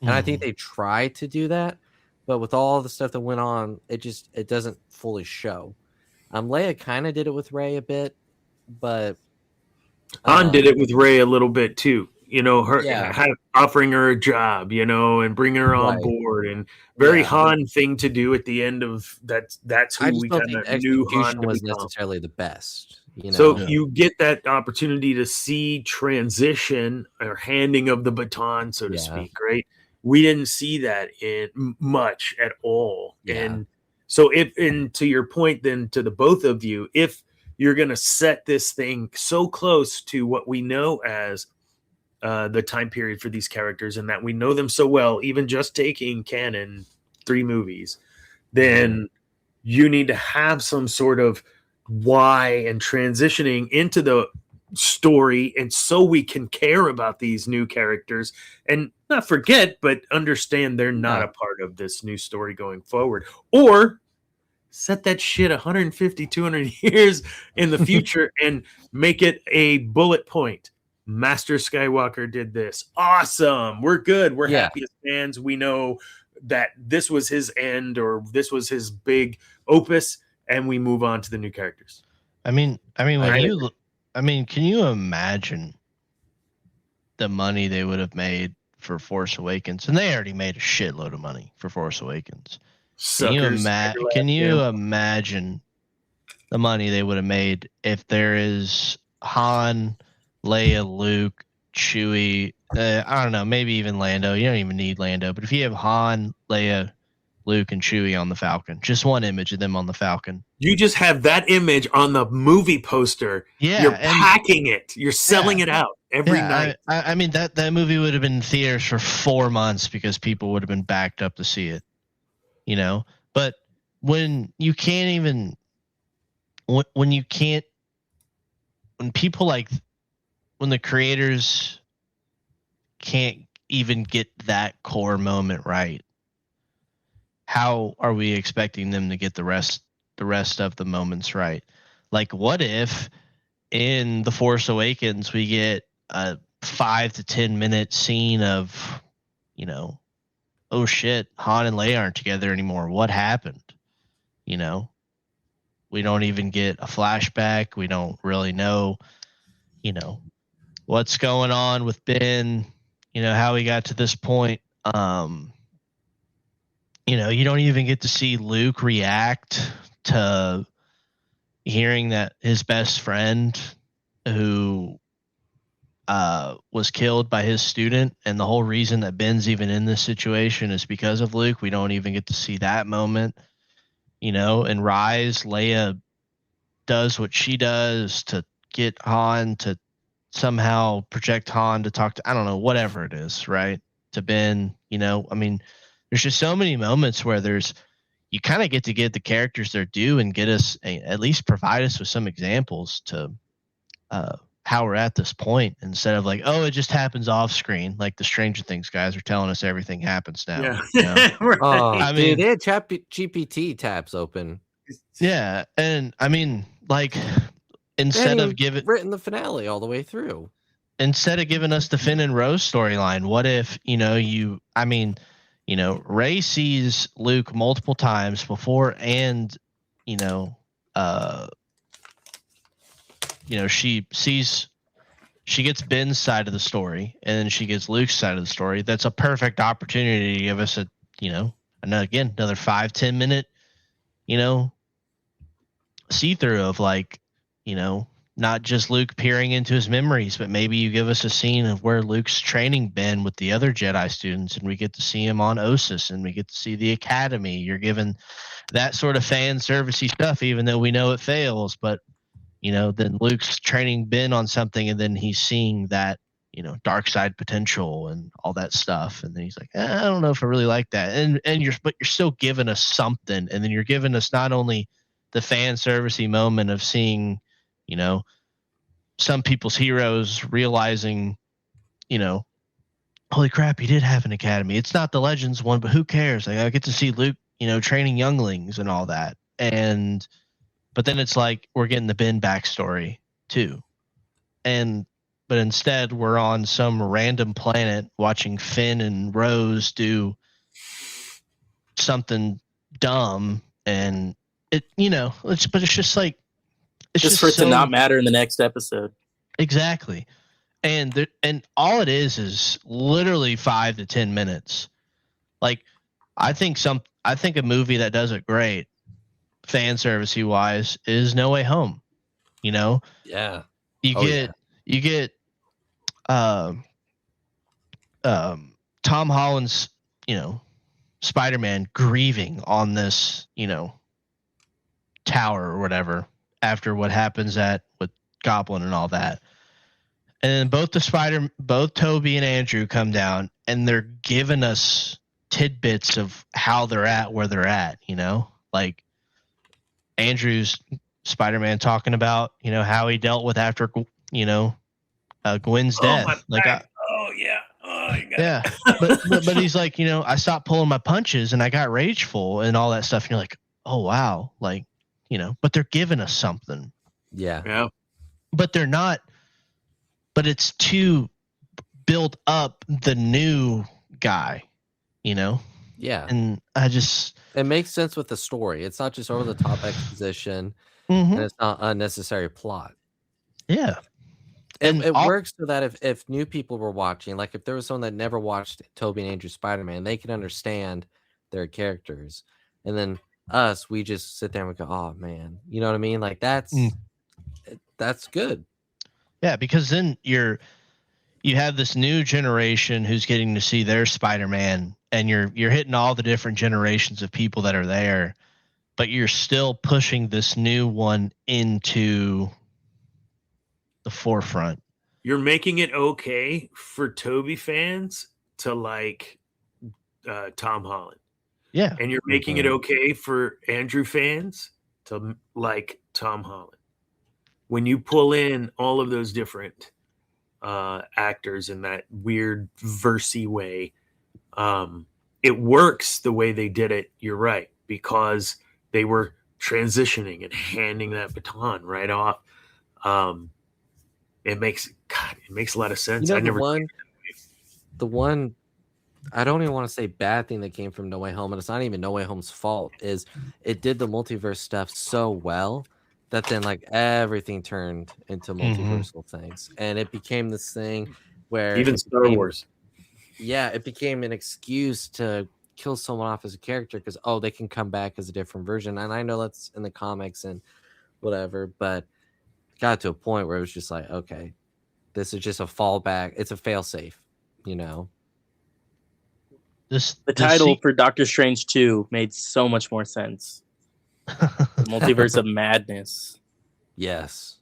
And I think they tried to do that, but with all the stuff that went on, it doesn't fully show. Leia kind of did it with Rey a bit, but Han did it with Rey a little bit too. You know, Yeah. offering her a job, you know, and bringing her on Right. board, and very Yeah. Han thing to do at the end of that's I who just we don't kind think the of knew Han execution to was become. necessarily the best. You know, So Yeah. you get that opportunity to see transition or handing of the baton, so to Yeah. speak, right? We didn't see that in much at all. Yeah. And so and to your point then, to the both of you, if you're going to set this thing so close to what we know as the time period for these characters, and that we know them so well, even just taking canon 3 movies, then you need to have some sort of why and transitioning into the story, and so we can care about these new characters and not forget but understand they're not a part of this new story going forward, or set that shit 150 200 years in the future and make it a bullet point. Master Skywalker did this. Awesome. We're good. We're happy as fans. We know that this was his end, or this was his big opus, and we move on to the new characters. I mean, can you imagine the money they would have made for Force Awakens? And they already made a shitload of money for Force Awakens. Can you imagine the money they would have made if there is Han, Leia, Luke, Chewie, I don't know, maybe even Lando. You don't even need Lando, but if you have Han, Leia, Luke, and Chewie on the Falcon, just one image of them on the Falcon. You just have that image on the movie poster. Yeah, you're packing it. You're selling it out every night. I mean, that movie would have been in theaters for 4 months because people would have been backed up to see it. You know, but when you can't even, when the creators can't even get that core moment right, how are we expecting them to get the rest of the moments right? Like, what if in The Force Awakens we get a 5 to 10 minute scene of, you know, oh shit, Han and Leia aren't together anymore. What happened? You know, we don't even get a flashback. We don't really know, you know, what's going on with Ben, you know, how he got to this point. You know, you don't even get to see Luke react to hearing that his best friend who was killed by his student, and the whole reason that Ben's even in this situation is because of Luke. We don't even get to see that moment, you know. And Rise, Leia does what she does to get Han to somehow project Han to talk to, I don't know, whatever it is, right? To Ben, you know. I mean, there's just so many moments where you kind of get to get the characters their due and get us, at least provide us with some examples to how we're at this point, instead of like, oh, it just happens off screen. Like the Stranger Things guys are telling us everything happens now. Yeah. You know? Right. I mean, dude, they had Chat GPT tabs open. Yeah, and I mean, like, instead of written the finale all the way through, instead of giving us the Finn and Rose storyline, what if, you know, Rey sees Luke multiple times before, and, you know, she gets Ben's side of the story, and then she gets Luke's side of the story. That's a perfect opportunity to give us another 5-10 minute, see through of not just Luke peering into his memories, but maybe you give us a scene of where Luke's training Ben with the other Jedi students, and we get to see him on Ossus, and we get to see the Academy. You're given that sort of fan servicey stuff, even though we know it fails. But then Luke's training Ben on something, and then he's seeing that dark side potential and all that stuff, and then he's like, I don't know if I really like that. And you're still giving us something, and then you're giving us not only the fan servicey moment of seeing some people's heroes realizing, holy crap, he did have an academy. It's not the Legends one, but who cares? Like, I get to see Luke, training younglings and all that. But then it's like we're getting the Ben backstory too. But instead we're on some random planet watching Finn and Rose do something dumb, and it's just like, it's just for it to not matter in the next episode. Exactly. And all it is literally 5 to 10 minutes. Like, I think a movie that does it great, fan servicey wise, is No Way Home. Yeah. You get Tom Holland's, Spider-Man grieving on this, tower or whatever after what happens with Goblin and all that. And then both Toby and Andrew come down, and they're giving us tidbits of how they're at where they're at, like Andrew's Spider-Man talking about, how he dealt with after, Gwen's death. Yeah. But he's like, I stopped pulling my punches and I got rageful and all that stuff. And you're like, oh, wow. Like, but they're giving us something. Yeah. But they're not, but it's to build up the new guy, Yeah. And it makes sense with the story. It's not just over the top exposition, mm-hmm. and it's not unnecessary plot. Yeah. And it works so that if new people were watching, like if there was someone that never watched Tobey and Andrew Spider-Man, they can understand their characters. And then us, we just sit there and we go, oh man, you know what I mean? Like that's good. Yeah, because then you have this new generation who's getting to see their Spider-Man, and you're hitting all the different generations of people that are there, but you're still pushing this new one into the forefront. You're making it okay for Toby fans to like Tom Holland. Yeah. And you're making it okay for Andrew fans to like Tom Holland. When you pull in all of those different actors in that weird versy way, it works the way they did it. You're right, because they were transitioning and handing that baton right off. It makes a lot of sense. The one I don't even want to say bad thing that came from No Way Home, and it's not even No Way Home's fault, is it did the multiverse stuff so well that then like everything turned into multiversal things, and it became this thing where even Star Wars, it became an excuse to kill someone off as a character because they can come back as a different version. And I know that's in the comics and whatever, but it got to a point where it was just like, okay, this is just a fallback. It's a failsafe, The title for Doctor Strange 2 made so much more sense. The Multiverse of Madness. Yes.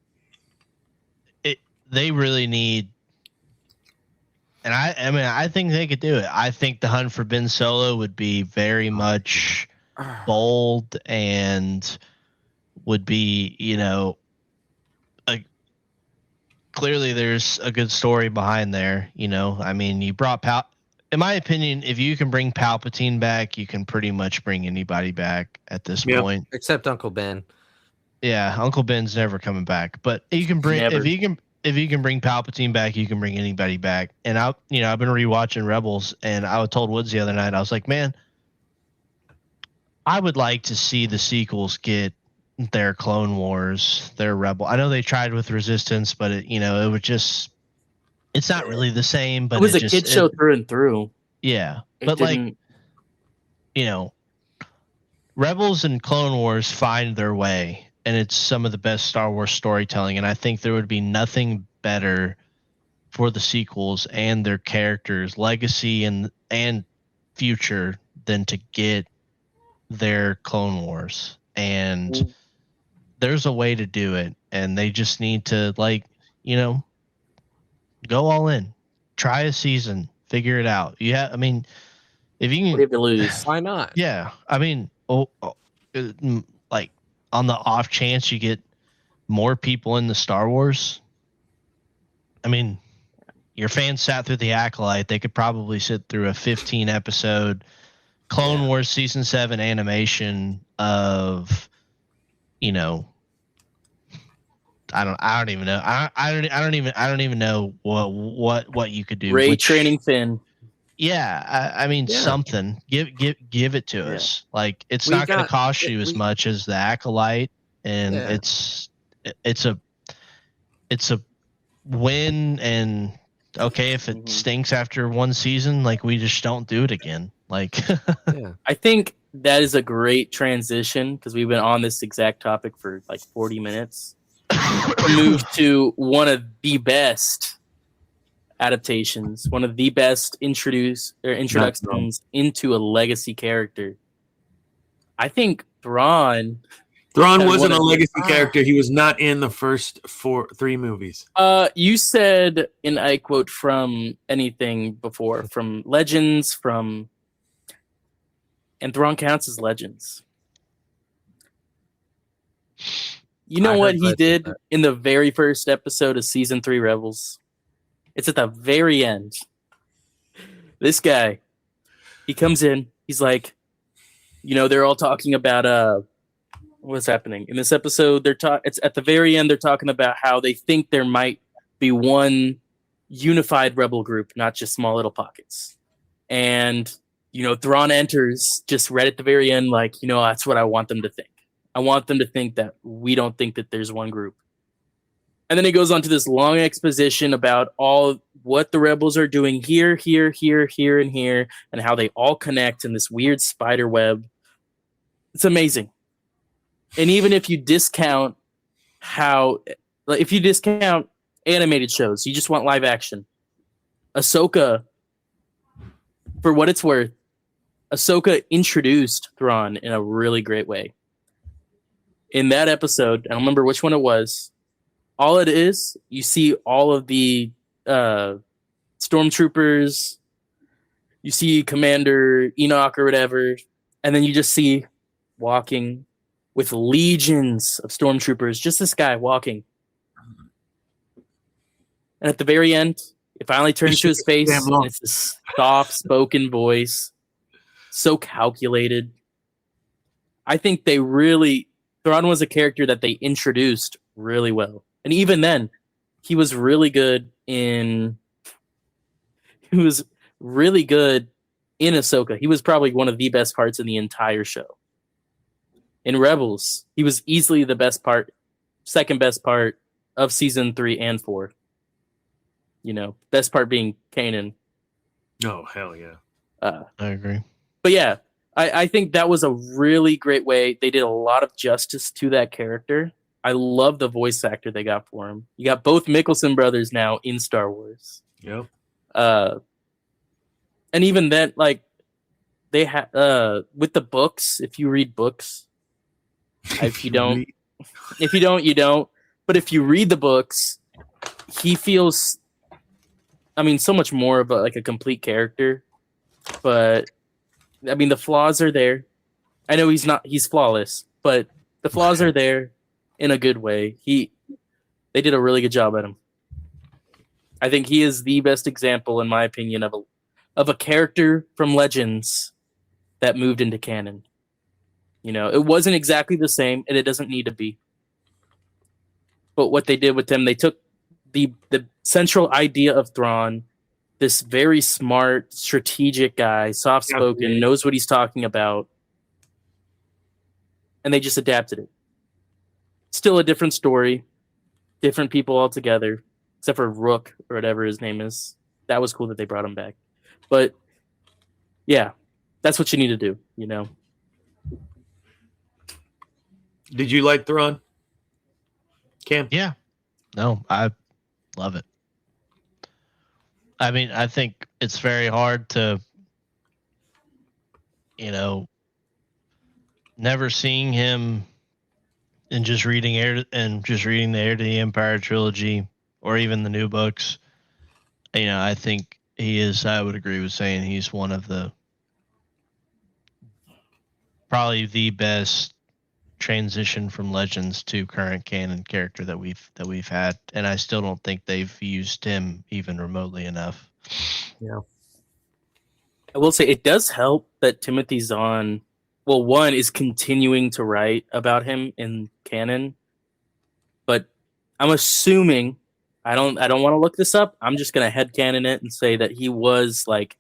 They really need, and I think they could do it. I think the Hunt for Ben Solo would be very much bold and would be, clearly there's a good story behind there. You brought in my opinion, if you can bring Palpatine back, you can pretty much bring anybody back at this point, except Uncle Ben. Yeah, Uncle Ben's never coming back. But you can bring if you can bring Palpatine back, you can bring anybody back. And I've been rewatching Rebels, and I told Woods the other night, I was like, man, I would like to see the sequels get their Clone Wars, their Rebel. I know they tried with Resistance, but it would just. It's not really the same. But it was a kid show through and through. Yeah, It but didn't- Rebels and Clone Wars find their way, and it's some of the best Star Wars storytelling. And I think there would be nothing better for the sequels and their characters' legacy and future than to get their Clone Wars. And there's a way to do it, and they just need to go all in, try a season, figure it out. If you can, what do you have to lose? Why not? yeah, like on the off chance you get more people in the Star Wars. Your fans sat through the Acolyte. They could probably sit through a 15 episode Clone Wars season 7 animation of, I don't even know. I don't even know what you could do. Ray training Finn. Yeah, something. Give it to us. Like it's not going to cost you as much as the Acolyte, and it's a win. And okay, if it stinks after one season, like we just don't do it again. Like, I think that is a great transition because we've been on this exact topic for like 40 minutes. To move to one of the best adaptations, one of the best introductions into a legacy character. I think Thrawn wasn't a legacy character. He was not in the first 3 movies. You said, and I quote from anything before, from Legends, and Thrawn counts as Legends. You know what he did in the very first episode of season 3 Rebels? It's at the very end. This guy, he comes in. He's like, they're all talking about what's happening in this episode. It's at the very end. They're talking about how they think there might be one unified rebel group, not just small little pockets. And Thrawn enters just right at the very end, like, that's what I want them to think. I want them to think that we don't think that there's one group. And then he goes on to this long exposition about all what the rebels are doing here, and here, and how they all connect in this weird spider web. It's amazing. And even if you discount animated shows, you just want live action. Ahsoka, for what it's worth, Ahsoka introduced Thrawn in a really great way. In that episode, I don't remember which one it was, all it is, you see all of the stormtroopers, you see Commander Enoch or whatever, and then you just see walking with legions of stormtroopers, just this guy walking. And at the very end, it finally turns to his face, and it's this soft-spoken voice, so calculated. I think Thrawn was a character that they introduced really well. And even then, he was really good in Ahsoka. He was probably one of the best parts in the entire show. In Rebels, he was easily the best part, second best part of season 3 and 4. Best part being Kanan. Oh, hell yeah. I agree. But yeah, I think that was a really great way. They did a lot of justice to that character. I love the voice actor they got for him. You got both Mickelson brothers now in Star Wars. Yep. And even then, like, they have with the books. If you read books, if you don't, you don't. But if you read the books, he feels, so much more of a complete character. But the flaws are there. I know he's flawless, but the flaws are there in a good way. They did a really good job at him. I think he is the best example, in my opinion, of a character from Legends that moved into canon. It wasn't exactly the same, and it doesn't need to be. But what they did with him, they took the central idea of Thrawn, this very smart, strategic guy, soft-spoken, knows what he's talking about, and they just adapted it. still a different story, different people altogether, except for Rook or whatever his name is. That was cool that they brought him back. But yeah, that's what you need to do, you know. Did you like Thrawn, Cam? Yeah. No, I love it. I mean, I think it's very hard to, you know, never seeing him and just reading the Heir to the Empire trilogy or even the new books. You know, I think he is. I would agree with saying he's one of the probably the best transition from Legends to current canon character that we've had, and I still don't think they've used him even remotely enough. Yeah, I will say it does help that Timothy Zahn, well, one is continuing to write about him in canon, but I'm assuming I don't want to look this up. I'm just gonna headcanon it and say that he was like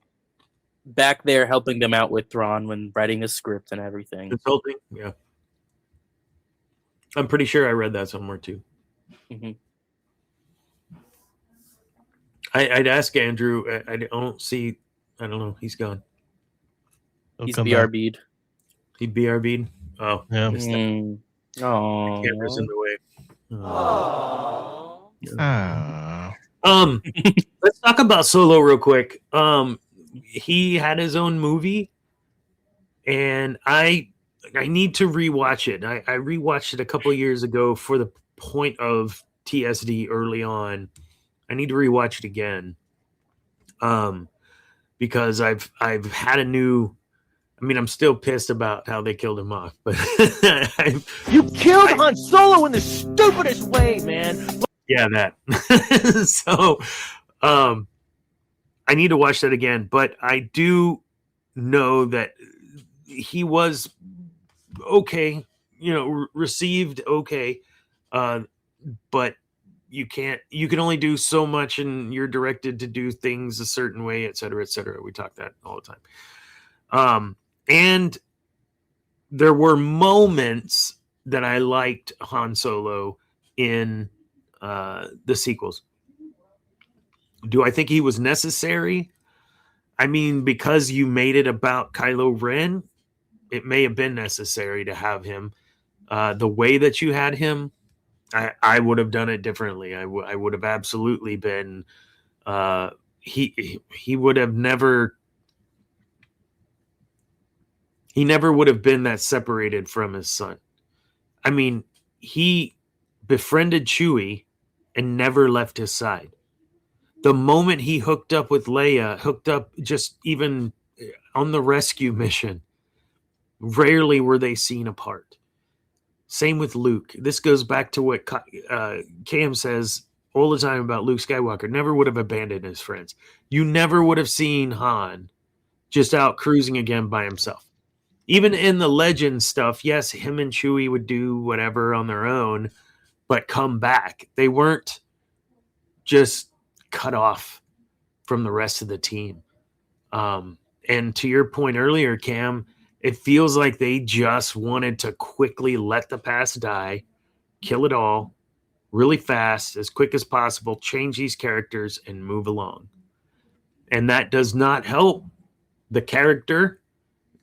back there helping them out with Thrawn when writing the script and everything. consulting. Yeah, I'm pretty sure I read that somewhere too. Mm-hmm. I'd ask Andrew. I don't see. I don't know. He's gone. He's BRB'd. He BRB'd. Oh, yeah. Oh, camera's in the way. Let's talk about Solo real quick. He had his own movie, and I need to rewatch it. I rewatched it a couple of years ago for the point of TSD early on. I need to rewatch it again, because I've had a new. I mean, I'm still pissed about how they killed him off, but you killed Han Solo in the stupidest way, man. Yeah, that. So, I need to watch that again, but I do know that he was okay, received okay, but you can only do so much, and you're directed to do things a certain way, et cetera, et cetera. We talk that all the time. And there were moments that I liked Han Solo in the sequels. Do I think he was necessary? I mean, because you made it about Kylo Ren, it may have been necessary to have him. The way that you had him, I would have done it differently. I would have absolutely been. He would have never. He never would have been that separated from his son. I mean, he befriended Chewie and never left his side. The moment he hooked up with Leia, hooked up just even on the rescue mission, rarely were they seen apart. Same with Luke. This goes back to what Cam says all the time about Luke Skywalker. Never would have abandoned his friends. You never would have seen Han just out cruising again by himself. Even in the legend stuff, yes, him and Chewie would do whatever on their own, but come back. They weren't just cut off from the rest of the team. And to your point earlier, Cam, it feels like they just wanted to quickly let the past die, kill it all really fast, as quick as possible, change these characters and move along. And that does not help the character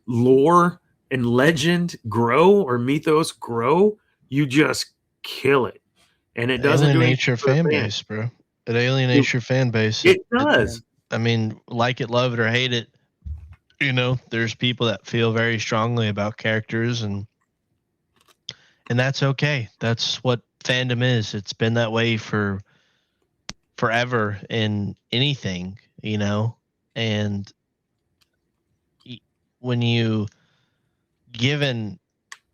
lore and legend grow or mythos grow. You just kill it, and it doesn't alienate your fan base, bro. It alienates your fan base. It does. I mean, like it, love it, or hate it. There's people that feel very strongly about characters, and that's okay. That's what fandom is. It's been that way for forever in anything, and when you and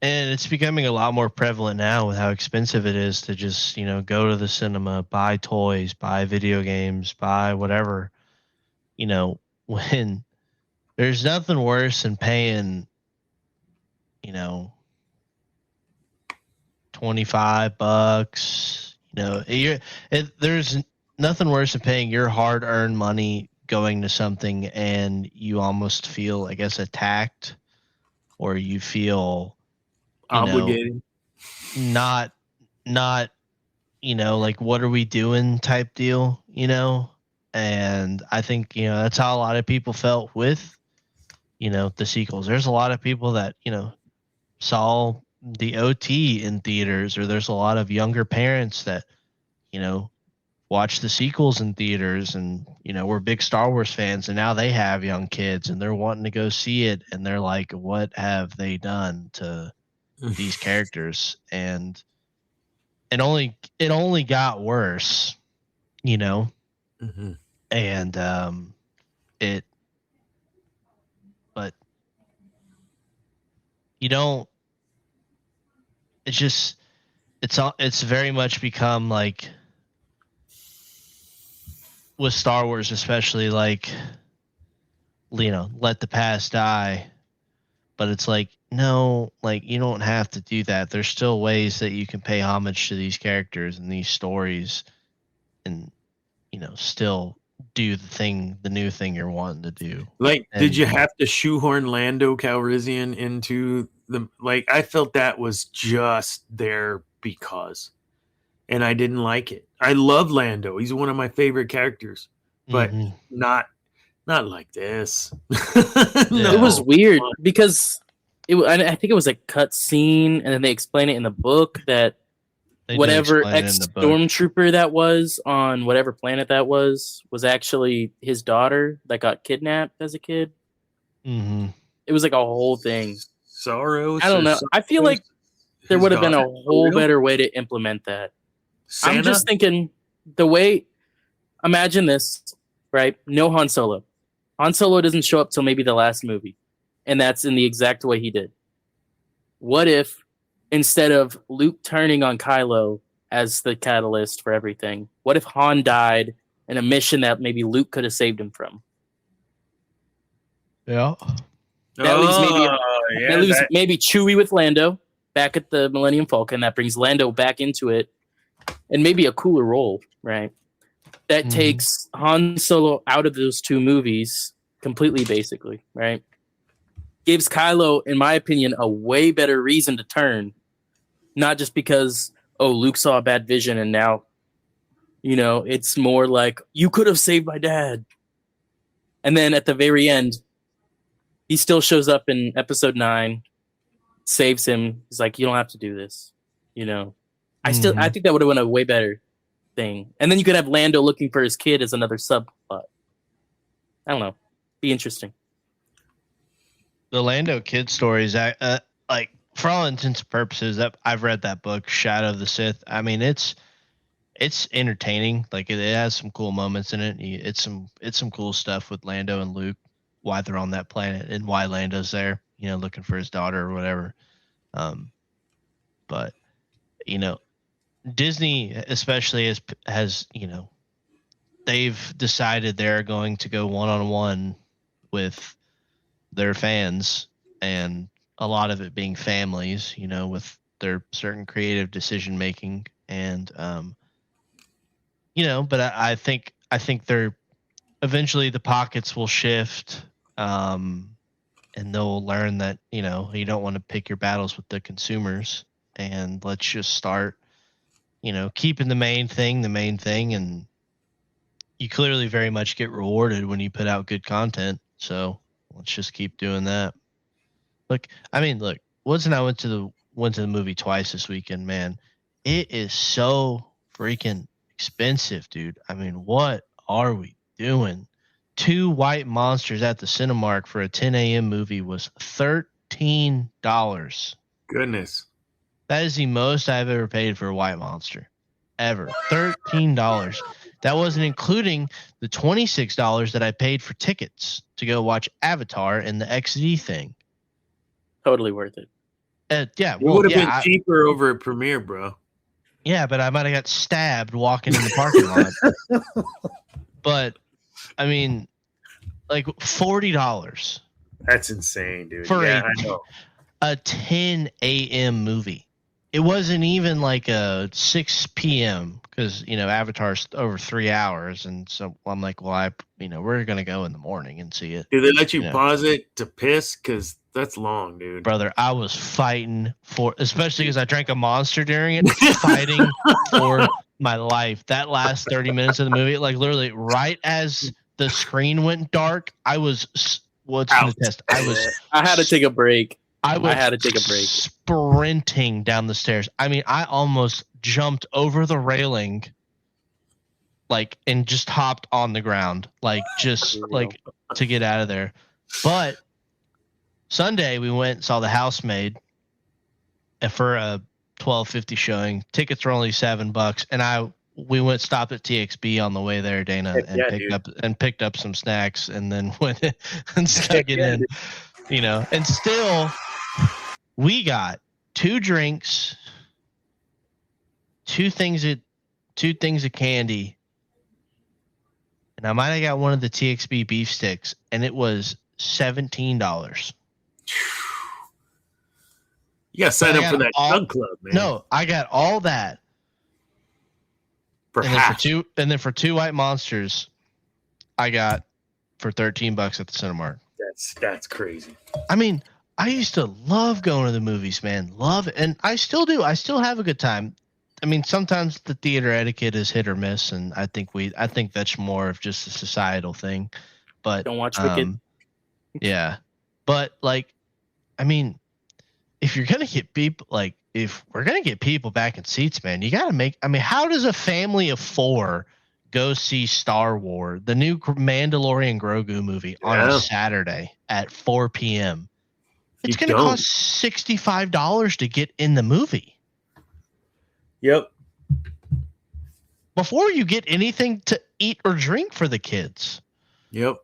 it's becoming a lot more prevalent now with how expensive it is to just, go to the cinema, buy toys, buy video games, buy whatever, when there's nothing worse than paying, $25, there's nothing worse than paying your hard-earned money going to something and you almost feel, I guess, attacked, or you feel obligated, not not, like, what are we doing type deal, and I think, that's how a lot of people felt with, the sequels. There's a lot of people that, saw the OT in theaters, or there's a lot of younger parents that, watch the sequels in theaters, and we're big Star Wars fans, and now they have young kids and they're wanting to go see it, and they're like, what have they done to these characters? And it only got worse, Mm-hmm. and but you don't, it's very much become like, with Star Wars especially, like, let the past die. But it's like, no, like, you don't have to do that. There's still ways that you can pay homage to these characters and these stories, and still do the new thing you're wanting to do. Like, did you have to shoehorn Lando Calrissian into the, like, I felt that was just there because, and I didn't like it. I love Lando. He's one of my favorite characters, but not like this. No. It was weird because I think it was a cut scene, and then they explain it in the book that whatever ex-stormtrooper that was on whatever planet that was actually his daughter that got kidnapped as a kid. Mm-hmm. It was like a whole thing. Soros. I don't know. I feel like there would have been a whole better way to implement that. Santa? I'm just thinking the way. Imagine this, right? No Han Solo. Han Solo doesn't show up till maybe the last movie, and that's in the exact way he did. What if, instead of Luke turning on Kylo as the catalyst for everything, what if Han died in a mission that maybe Luke could have saved him from? Yeah. That leaves maybe Chewie with Lando back at the Millennium Falcon. That brings Lando back into it, and maybe a cooler role, right? That takes Han Solo out of those two movies completely, basically, right? Gives Kylo, in my opinion, a way better reason to turn. Not just because, Luke saw a bad vision and now, it's more like, you could have saved my dad. And then at the very end, he still shows up in episode 9, saves him. He's like, you don't have to do this. I think that would have been a way better thing. And then you could have Lando looking for his kid as another subplot. I don't know. Be interesting. The Lando kid stories, like, for all intents and purposes, that I've read that book, Shadow of the Sith. I mean, it's entertaining. Like, it has some cool moments in it. It's some cool stuff with Lando and Luke, why they're on that planet and why Lando's there, looking for his daughter or whatever. But Disney especially has they've decided they're going to go one-on-one with their fans, and a lot of it being families, with their certain creative decision making, and but I think they're eventually the pockets will shift, and they'll learn that you don't want to pick your battles with the consumers, and let's just start keeping the main thing, and you clearly very much get rewarded when you put out good content, so let's just keep doing that. Look, Woods and I went to the movie twice this weekend, man. It is so freaking expensive, dude. I mean, what are we doing? 2 white monsters at the Cinemark for a 10 a.m. movie was $13. Goodness. That is the most I've ever paid for a white monster. Ever. $13. That wasn't including the $26 that I paid for tickets to go watch Avatar in the XD thing. Totally worth it. Yeah. It would have been cheaper over at Premiere, bro. Yeah, but I might have got stabbed walking in the parking lot. But, I mean, like $40. That's insane, dude. For I know. a 10 a.m. movie. It wasn't even like a 6 p.m. because, Avatar's over 3 hours. And so I'm like, well, we're going to go in the morning and see it. Do they let you pause it to piss? Because That's long, dude. Brother, I was fighting for, especially because I drank a Monster during it, fighting for my life. That last 30 minutes of the movie, like literally right as the screen went dark, I was, what's the test? I had to take a break. I had to take a break. Sprinting down the stairs. I mean, I almost jumped over the railing, like, and just hopped on the ground, like, just like to get out of there. But Sunday we went and saw The Housemaid for a $12.50 showing. Tickets were only $7, and we went stopped at TXB on the way there, Dana, and picked up some snacks, and then went and stuck it in, you know. And still, we got 2 drinks, two things of candy, and I might have got one of the TXB beef sticks, and it was $17. You gotta sign up for that Chug Club, man. No, I got all that. And then for 2 white monsters, I got for $13 at the Cinemark. That's crazy. I mean, I used to love going to the movies, man. Love it. And I still do. I still have a good time. I mean, sometimes the theater etiquette is hit or miss, and I think that's more of just a societal thing. But don't watch Wicked. Yeah. But like, I mean, if you're gonna get people, like, if we're gonna get people back in seats, man, you gotta make. I mean, how does a family of 4 go see Star Wars, the new Mandalorian Grogu movie, on a Saturday at 4 p.m.? It's gonna cost $65 to get in the movie. Yep. Before you get anything to eat or drink for the kids. Yep.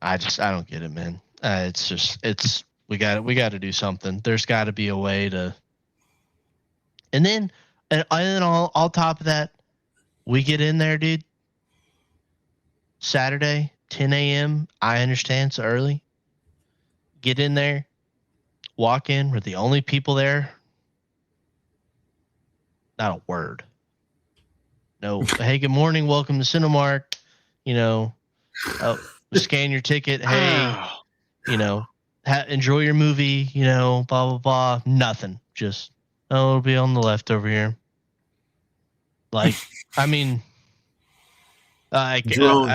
I don't get it, man. We got to do something. There's got to be a way to. And then on top of that, we get in there, dude. Saturday, 10 a.m. I understand it's early. Get in there, walk in. We're the only people there. Not a word. No. Hey, good morning. Welcome to Cinemark. You know, scan your ticket. Hey, you know, enjoy your movie. You know, blah blah blah. Nothing. Just it'll be on the left over here. Like, I mean, drones.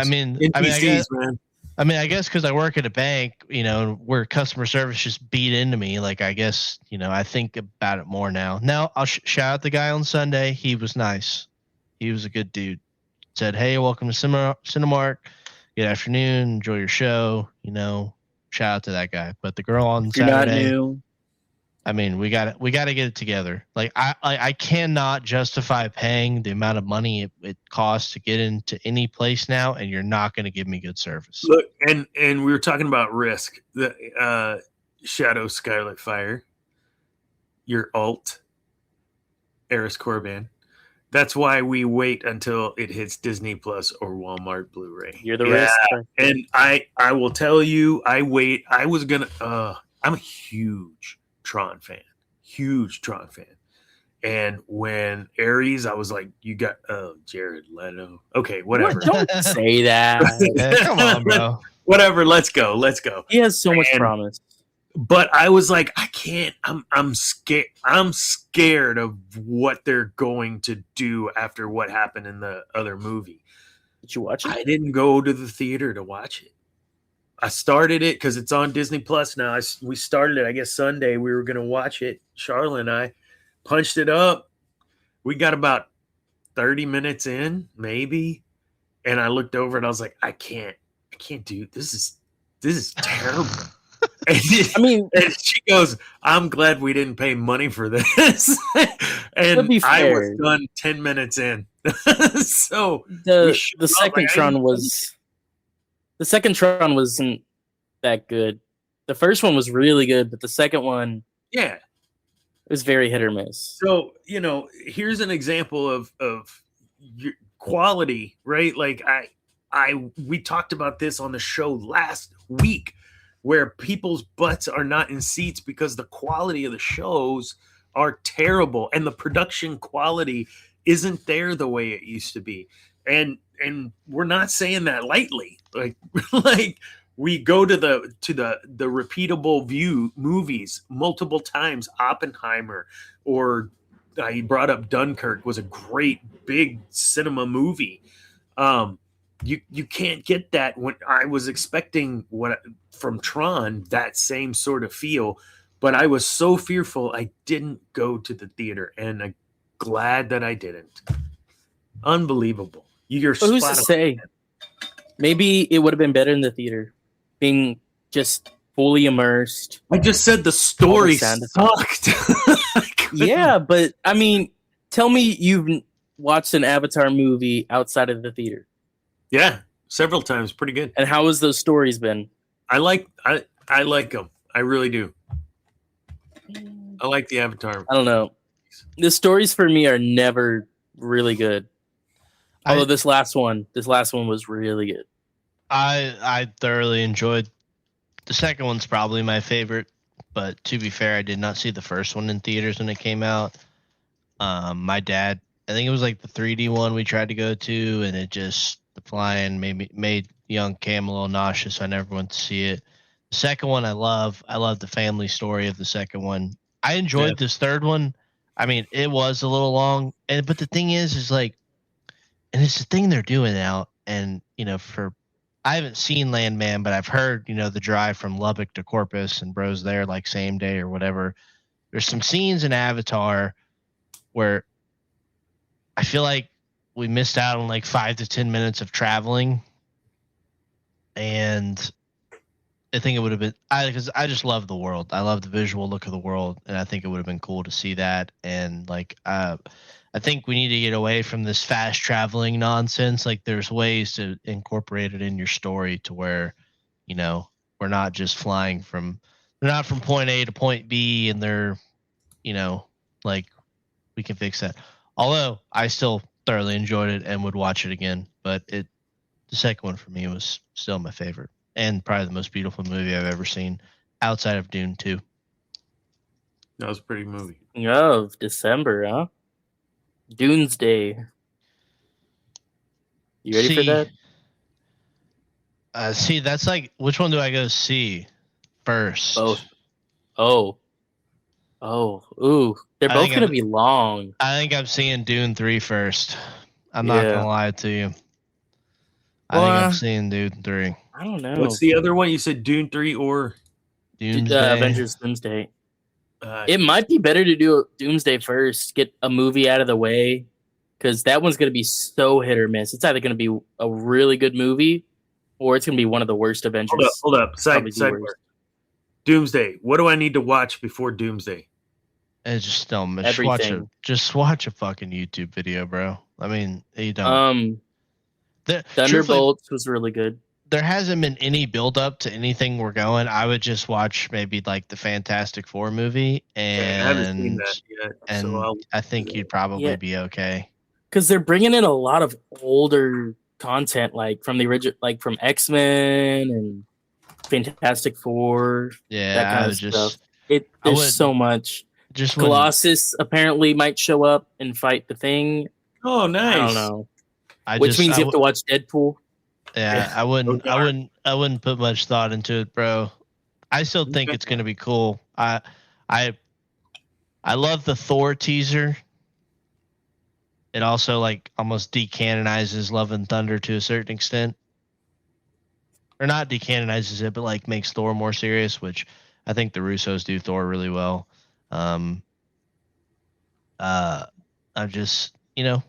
I mean, I guess because I work at a bank, you know, where customer service just beat into me. Like, I guess, you know, I think about it more now. Now, I'll shout out the guy on Sunday. He was nice. He was a good dude. Said, hey, welcome to Cinemark. Good afternoon. Enjoy your show. You know, shout out to that guy. But the girl on Saturday, I mean, we got to get it together. Like, I cannot justify paying the amount of money it costs to get into any place now, and you're not going to give me good service. Look, and we were talking about Risk, the Shadow Scarlet Fire, your alt, Eris Corban. That's why we wait until it hits Disney Plus or Walmart Blu-ray. You're the Risk. And I will tell you, I wait. I was gonna. I'm a huge Tron fan. And when Ares, I was like, you got Jared Leto. Okay, whatever. Don't say that. Come on, bro. Whatever, let's go. He has so much promise. But I was like, I can't. I'm scared. I'm scared of what they're going to do after what happened in the other movie. Did you watch it? I didn't go to the theater to watch it. I started it because it's on Disney Plus now. We started it, I guess, Sunday. We were going to watch it. Charlotte and I punched it up. We got about 30 minutes in, maybe. And I looked over and I was like, I can't do this. This is terrible. And she goes, I'm glad we didn't pay money for this. And I was done 10 minutes in. So the second Tron wasn't that good. The first one was really good, but the second one, it was very hit or miss. So, you know, here's an example of your quality, right? Like we talked about this on the show last week, where people's butts are not in seats because the quality of the shows are terrible and the production quality isn't there the way it used to be. And we're not saying that lightly. Like we go to the repeatable view movies multiple times. Oppenheimer, or I brought up Dunkirk, was a great big cinema movie. You can't get that. When I was expecting from Tron, that same sort of feel, but I was so fearful I didn't go to the theater, and I'm glad that I didn't. Unbelievable. You're But who's to say? Maybe it would have been better in the theater, being just fully immersed. I just said the story sucked. Yeah, but I mean, tell me you've watched an Avatar movie outside of the theater. Yeah, several times. Pretty good. And how has those stories been? I like them. I really do. I like the Avatar. I don't know. The stories for me are never really good. Although this last one was really good. I thoroughly enjoyed. The second one's probably my favorite, but to be fair, I did not see the first one in theaters when it came out. My dad, I think it was like the 3D one we tried to go to, and it just the flying made young Cam a little nauseous. So I never went to see it. The second one I love the family story of the second one. I enjoyed this third one. I mean, it was a little long, but the thing is like, and it's the thing they're doing now. And I haven't seen Landman, but I've heard the drive from Lubbock to Corpus and bros there like same day or whatever. There's some scenes in Avatar where I feel like we missed out on like 5 to 10 minutes of traveling, and I think it would have been because I just love the world. I love the visual look of the world, and I think it would have been cool to see that. And like, I think we need to get away from this fast traveling nonsense. Like, there's ways to incorporate it in your story to where, we're not just they're not from point A to point B, and they're, like, we can fix that. Although I still thoroughly enjoyed it and would watch it again, but the second one for me was still my favorite. And probably the most beautiful movie I've ever seen outside of Dune 2. That was a pretty movie. Of December, huh? Doomsday. You ready for that? See, that's like, which one do I go see first? Both. Ooh. They're both going to be long. I think I'm seeing Dune 3 first. I'm not going to lie to you. I think I'm seeing Dune 3. I don't know. What's the other one? You said Dune 3 or Avengers Doomsday. It might be better to do Doomsday first, get a movie out of the way, because that one's going to be so hit or miss. It's either going to be a really good movie, or it's going to be one of the worst Avengers. Hold up. Side Doomsday. What do I need to watch before Doomsday? Just don't watch a fucking YouTube video, bro. I mean, you don't. Thunderbolts was really good. There hasn't been any build up to anything we're going. I would just watch maybe like the Fantastic Four movie, and I haven't seen that yet, and I think you'd probably be okay. Because they're bringing in a lot of older content, like from the original, like from X-Men and Fantastic Four. Yeah, that kind of stuff. There's so much. Just Colossus apparently might show up and fight the Thing. Oh, nice. I don't know. Which means you have to watch Deadpool. Yeah, I wouldn't put much thought into it, bro. I still think it's gonna be cool. I love the Thor teaser. It also like almost decanonizes Love and Thunder to a certain extent. Or not decanonizes it, but like makes Thor more serious, which I think the Russos do Thor really well. I'm just,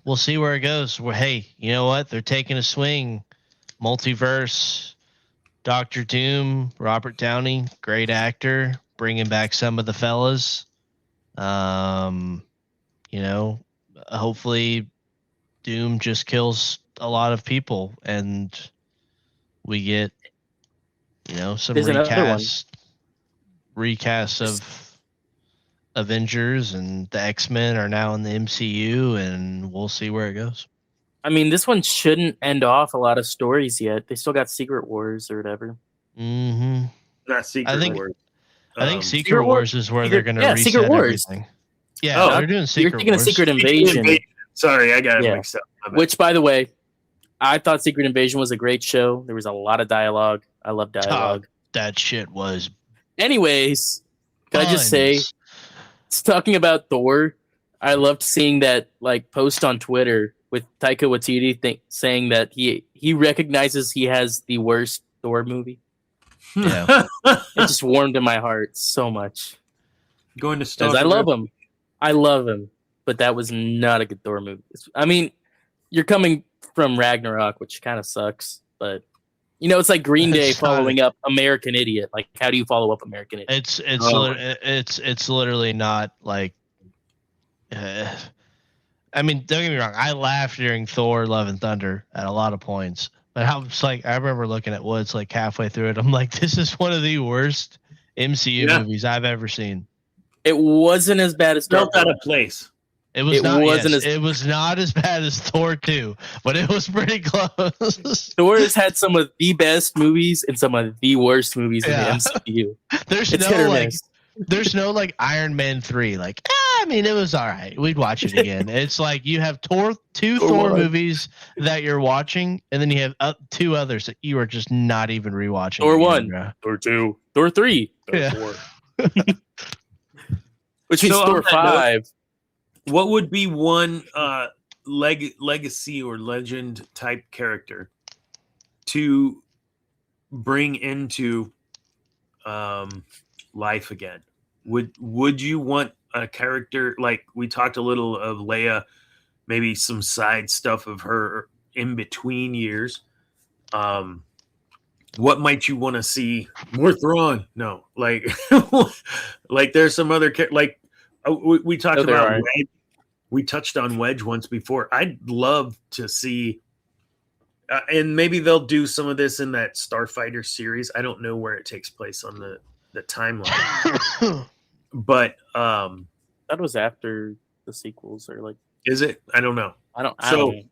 we'll see where it goes. Hey, you know what? They're taking a swing. Multiverse, Dr. Doom, Robert Downey, great actor, bringing back some of the fellas. Hopefully Doom just kills a lot of people and we get, some recasts of Avengers, and the X-Men are now in the MCU, and we'll see where it goes. I mean, this one shouldn't end off a lot of stories yet. They still got Secret Wars or whatever. Mm-hmm. Not Secret Wars. I think Secret Wars is where they're going to reset Secret Wars. Everything. Yeah, they're doing Secret Wars. You're thinking of Secret Invasion. Sorry, I got it mixed up. Which, by the way, I thought Secret Invasion was a great show. There was a lot of dialogue. I love dialogue. That shit was. Anyways, can I just say, talking about Thor, I loved seeing that like post on Twitter with Taika Waititi saying that he recognizes he has the worst Thor movie. Yeah. It just warmed in my heart so much. Going to Because I love him, but that was not a good Thor movie. I mean, you're coming from Ragnarok, which kind of sucks, but it's like Green Day following up American Idiot. Like, how do you follow up American Idiot? It's literally not like. I mean, don't get me wrong. I laughed during Thor: Love and Thunder at a lot of points, but I was like, I remember looking at Woods like halfway through it. I'm like, this is one of the worst MCU movies I've ever seen. It wasn't as bad as felt out of place. It was not as bad as Thor 2, but it was pretty close. Thor has had some of the best movies and some of the worst movies in the MCU. There's no like Iron Man 3. Like, I mean, it was all right. We'd watch it again. It's like you have two Thor movies that you're watching, and then you have 2 others that you are just not even rewatching. Thor 1, Thor 2, Thor 3, Thor 4. Which means Thor 5. What would be one legacy or legend type character to bring into life again? Would you want a character like we talked a little of Leia, maybe some side stuff of her in between years? What might you want to see more Thrawn? No, like like there's some other like. We talked about Wedge. We touched on Wedge once before. I'd love to see, and maybe they'll do some of this in that Starfighter series. I don't know where it takes place on the timeline, but that was after the sequels, or like, is it? I don't know. I don't.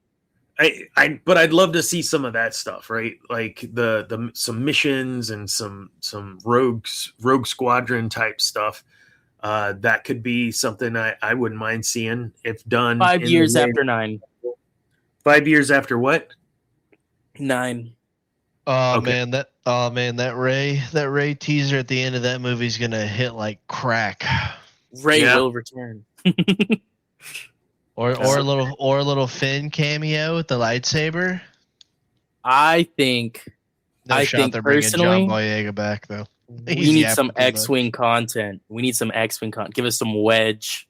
But I'd love to see some of that stuff, right? Like the some missions and some rogue squadron type stuff. That could be something I wouldn't mind seeing if done 5 years after 9. 5 years after what? 9. Man, that Ray teaser at the end of that movie is gonna hit like crack. Ray will return. or a little Finn cameo with the lightsaber. I think bringing John Boyega back though. We need some X-Wing content. Give us some Wedge.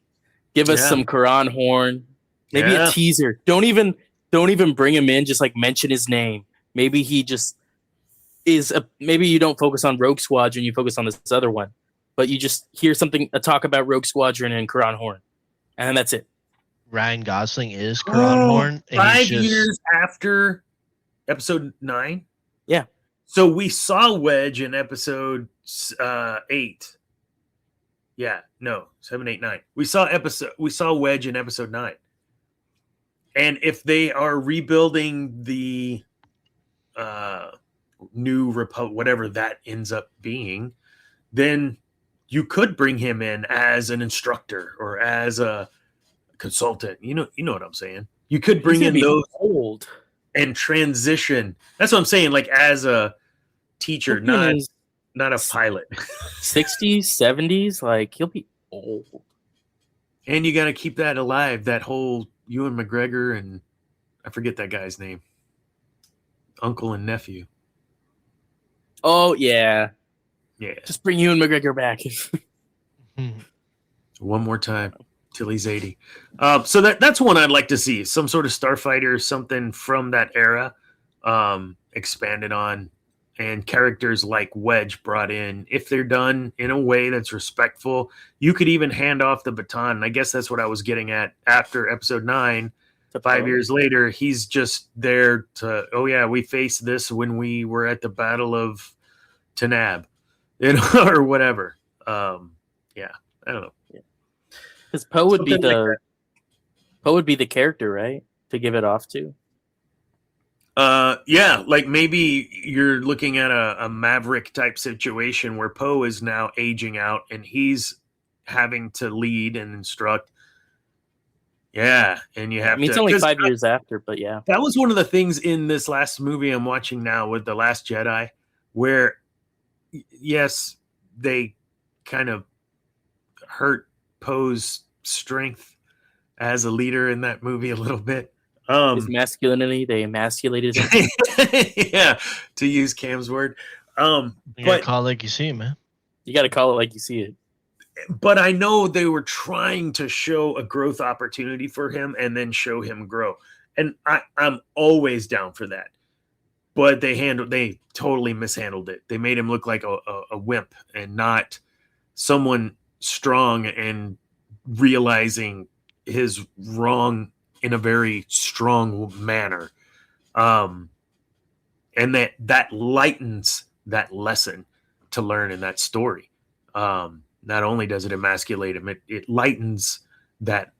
Give us some Karan Horn. Maybe a teaser. Don't even bring him in. Just like mention his name. Maybe he just is. Maybe you don't focus on Rogue Squadron. You focus on this other one. But you just hear a talk about Rogue Squadron and Karan Horn, and that's it. Ryan Gosling is Karan Horn. 5 years after Episode 9. Yeah. So we saw Wedge in episode 8. Yeah, no, 7, 8, 9. We saw Wedge in episode 9. And if they are rebuilding the new Republic, whatever that ends up being, then you could bring him in as an instructor or as a consultant. You know what I'm saying? You could bring in those old and transition. That's what I'm saying. Like as a teacher, not a pilot. 60s, 70s, like he'll be old. And you got to keep that alive. That whole Ewan McGregor and I forget that guy's name. Uncle and nephew. Oh yeah. Yeah. Just bring Ewan McGregor back. One more time till he's 80. So that's one I'd like to see. Some sort of Starfighter, something from that era, expanded on, and characters like Wedge brought in. If they're done in a way that's respectful, you could even hand off the baton. And I guess that's what I was getting at after episode 9. 5 years later, he's just there to, we faced this when we were at the Battle of Tanab, or whatever. I don't know. Because Poe would be the character, right? To give it off to. Like maybe you're looking at a Maverick type situation where Poe is now aging out and he's having to lead and instruct. Yeah, and you have it's only 5 years after, but yeah. That was one of the things in this last movie I'm watching now with The Last Jedi. where yes, they kind of hurt Poe's strength as a leader in that movie a little bit. His masculinity, they emasculated him. Yeah, to use Cam's word. You gotta call it like you see it, man. You got to call it like you see it. But I know they were trying to show a growth opportunity for him and then show him grow. And I'm always down for that. But they totally mishandled it. They made him look like a wimp and not someone strong and realizing his wrong in a very strong manner. And that lightens that lesson to learn in that story. Not only does it emasculate him, it lightens that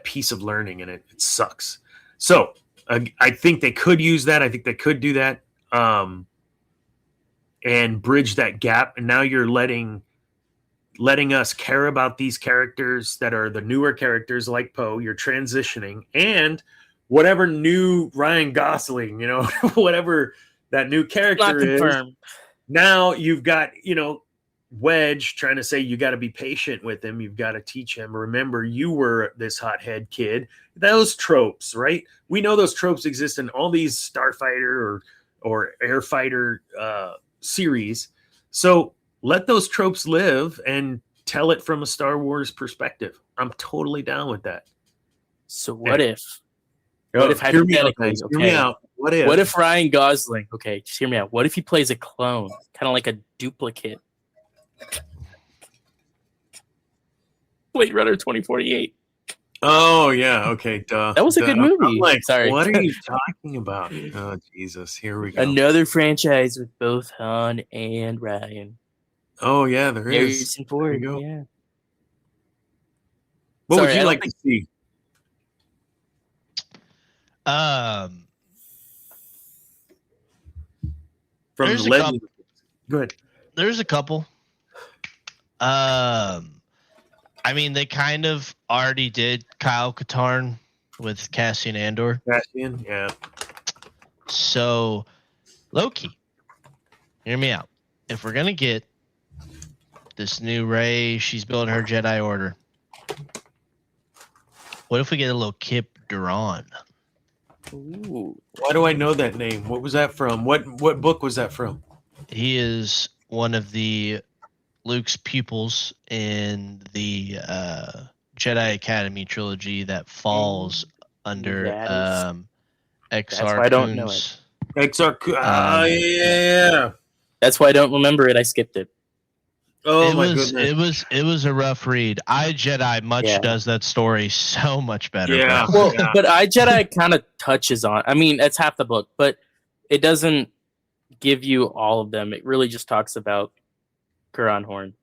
piece of learning, and it sucks. So I think they could use that. I think they could do that and bridge that gap. And now you're letting us care about these characters that are the newer characters like Poe. You're transitioning, and whatever new Ryan Gosling, whatever that new character is. Now you've got, Wedge trying to say you got to be patient with him. You've got to teach him. Remember, you were this hothead kid. Those tropes, right? We know those tropes exist in all these Starfighter or Airfighter series. So let those tropes live and tell it from a Star Wars perspective. I'm totally down with that. So what if hypothetically, hear me out. What if Ryan Gosling, okay, just hear me out. What if he plays a clone, kind of like a duplicate? Blade Runner 2048. Oh yeah, okay, duh. That was a good movie. Sorry. What are you talking about? Oh Jesus, here we go. Another franchise with both Han and Ryan. Oh yeah, there is. Harrison Ford, yeah. What would you like to see? From the legend. Good. There's a couple. I mean, they kind of already did Kyle Katarn with Cassian Andor. Cassian, yeah. So, Loki, hear me out. If we're gonna get this new Rey, she's building her Jedi Order. What if we get a little Kip Duran? Ooh. Why do I know that name? What was that from? What book was that from? He is one of the Luke's pupils in the Jedi Academy trilogy that falls under Exar. I don't know it. Exar. Yeah. That's why I don't remember it. I skipped it. Oh my goodness! It was a rough read. iJedi does that story so much better. Yeah. Well, but iJedi kind of touches on. I mean, that's half the book, but it doesn't give you all of them. It really just talks about Quran Horn.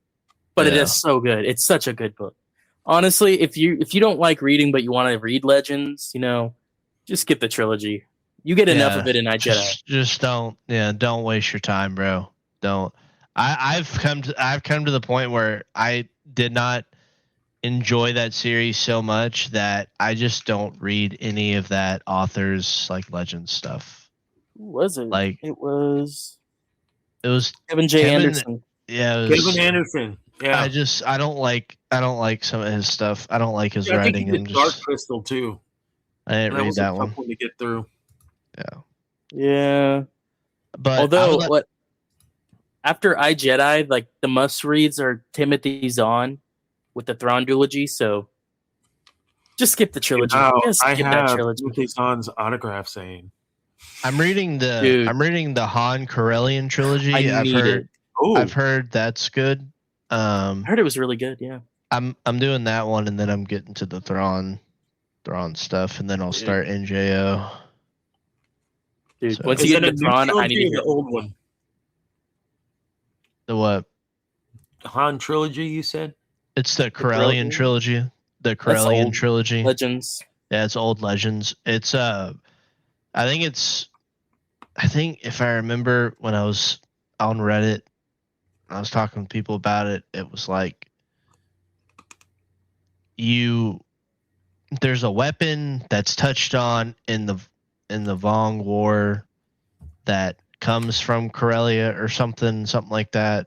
But it is so good. It's such a good book. Honestly, if you don't like reading but you want to read Legends, just skip the trilogy. You get enough of it in iJedi. Just don't waste your time, bro. Don't. I've come to the point where I did not enjoy that series so much that I just don't read any of that author's like Legends stuff. Who was it? Like it was Kevin J. Anderson. Yeah, Kevin Anderson. Yeah, I don't like some of his stuff. I don't like his I writing. think he did Dark Crystal too. I didn't read that one. To get through. Yeah. But although after iJedi, like the must reads are Timothy Zahn with the Thrawn duology, so just skip the trilogy. I have Timothy Zahn's autograph saying. I'm reading the Han Corellian trilogy. I've heard that's good. I heard it was really good. Yeah, I'm doing that one, and then I'm getting to the Thrawn stuff, and then I'll start NJO. Dude, once you get into Thrawn, I need the old one. The what? Han trilogy, you said? It's the Corellian trilogy. The Corellian trilogy. Legends. Yeah, it's old Legends. It's I think if I remember when I was on Reddit, I was talking to people about it, it was like there's a weapon that's touched on in the Vong War that comes from Corellia or something like that,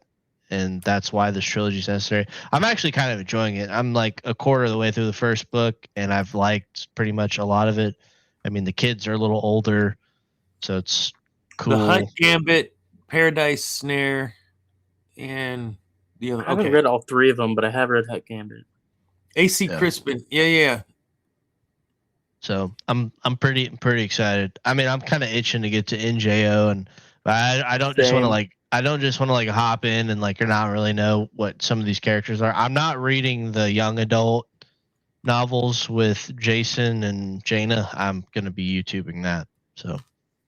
and that's why this trilogy is necessary. I'm actually kind of enjoying it. I'm like a quarter of the way through the first book, and I've liked pretty much a lot of it. I mean, the kids are a little older, so it's cool. The Hunt Gambit, Paradise Snare, and the other. I haven't read all 3 of them, but I have read Hunt Gambit. AC Crispin. Yeah. So I'm pretty excited. I mean, I'm kind of itching to get to NJO, and I don't just want to like hop in and like not really know what some of these characters are. I'm not reading the young adult novels with Jason and Jaina. I'm gonna be YouTubing that, so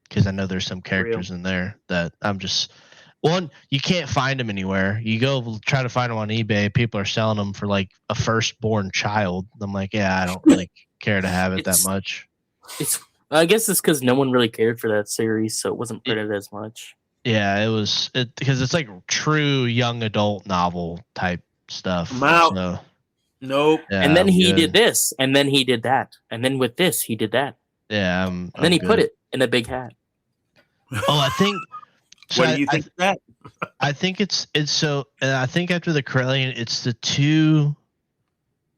because I know there's some characters in there that I'm just you can't find them anywhere. You go try to find them on eBay, people are selling them for like a firstborn child. I'm like, yeah, I don't really care to have it that much. I guess it's because no one really cared for that series, so it wasn't printed as much. Yeah, it was because it's like true young adult novel type stuff. I'm out. So, nope. Yeah, and then he did this, and then he did that, and then with this he did that. Yeah, and then he put it in a big hat. Oh, I think. So what do you think of that? I think it's so, and I think after the Corellian, it's the 2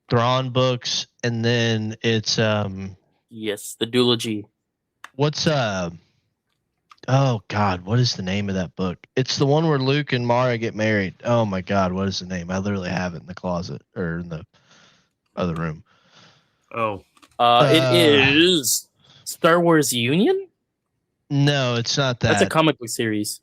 Thrawn books, and then it's yes, the duology. What's oh God, what is the name of that book? It's the one where Luke and Mara get married. Oh my God, what is the name? I literally have it in the closet or in the other room. Oh, it is Star Wars Union. No, it's not that. That's a comic book series.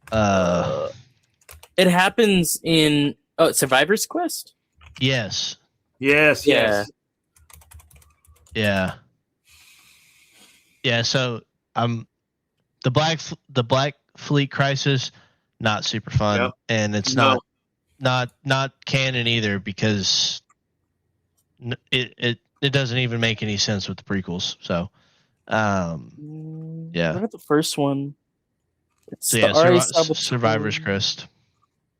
It happens in Survivor's Quest. Yes. Yes. Yeah. So the Black Fleet Crisis, not super fun, and it's not canon either because it doesn't even make any sense with the prequels. So, yeah. What about the first one? It's Survivor's Crest.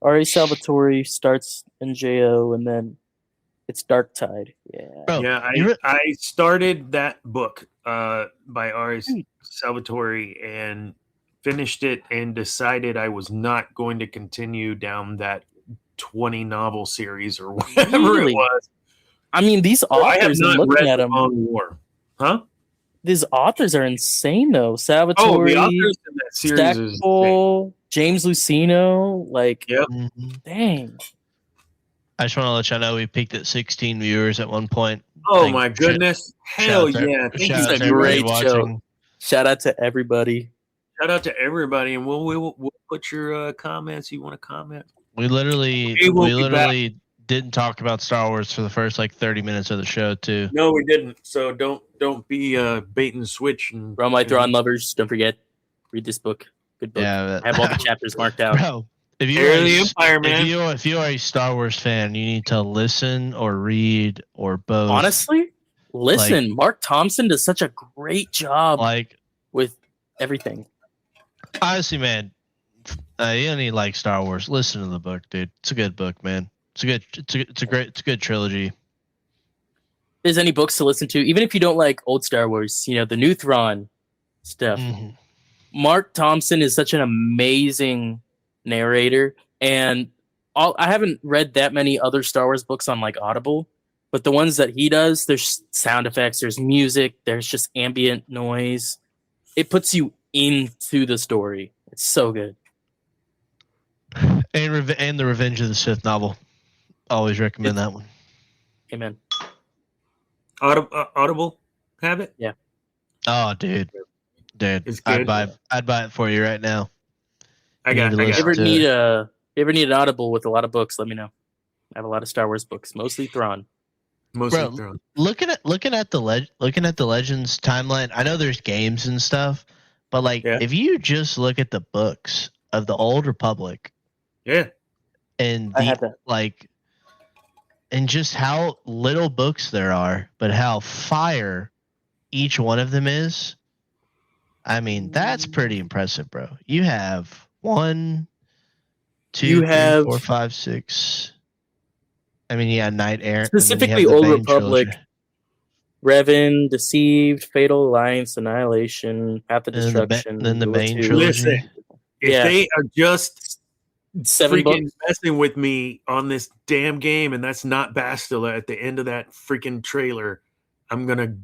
R.A. Salvatore starts in JO, and then it's Dark Tide. Yeah. Bro, I started that book by R.A. Salvatore and finished it and decided I was not going to continue down that 20 novel series or whatever it was. I mean, these authors, I have not read at them. War. Huh? These authors are insane, though. Salvatore, the authors in that series Stackpole, James Luceno, yep. Dang. I just want to let y'all know we peaked at 16 viewers at one point. Oh my goodness! Hell yeah! This is a great show. Shout out to everybody. Shout out to everybody, and we'll put your comments. You want to comment? We literally didn't talk about Star Wars for the first 30 minutes of the show too. No, we didn't. So don't be bait and switch. And for all my Thrawn lovers, don't forget, read this book. Good book. Yeah, I have all the chapters marked out. Bro, if you are a Star Wars fan, you need to listen or read or both. Honestly, listen. Mark Thompson does such a great job with everything. Honestly, man, you don't need Star Wars. Listen to the book, dude. It's a good book, man. It's a good trilogy. If there's any books to listen to, even if you don't like old Star Wars, the new Thrawn stuff. Mm-hmm. Mark Thompson is such an amazing narrator, and I haven't read that many other Star Wars books on Audible, but the ones that he does, there's sound effects, there's music, there's just ambient noise. It puts you into the story. It's so good. And the Revenge of the Sith novel. Always recommend that one. Amen. Audible have it? Yeah. Oh, dude, I'd buy it for you right now. If you ever need an Audible with a lot of books, let me know. I have a lot of Star Wars books, mostly Thrawn. Thrawn. Looking at the Legends timeline, I know there's games and stuff, but if you just look at the books of the Old Republic, and and just how little books there are, but how fire each one of them is. I mean, that's pretty impressive, bro. You have 1, 2, 3, 4, 5, 6. I mean, Knight Errant. Specifically, Old Republic. Revan, Deceived, Fatal Alliance, Annihilation, Path of And then the Destruction. then the Duel main 2. trilogy. Listen, if Yeah. they are just 7 freaking books. messing with me on this damn game, and that's not Bastila at the end of that freaking trailer, I'm gonna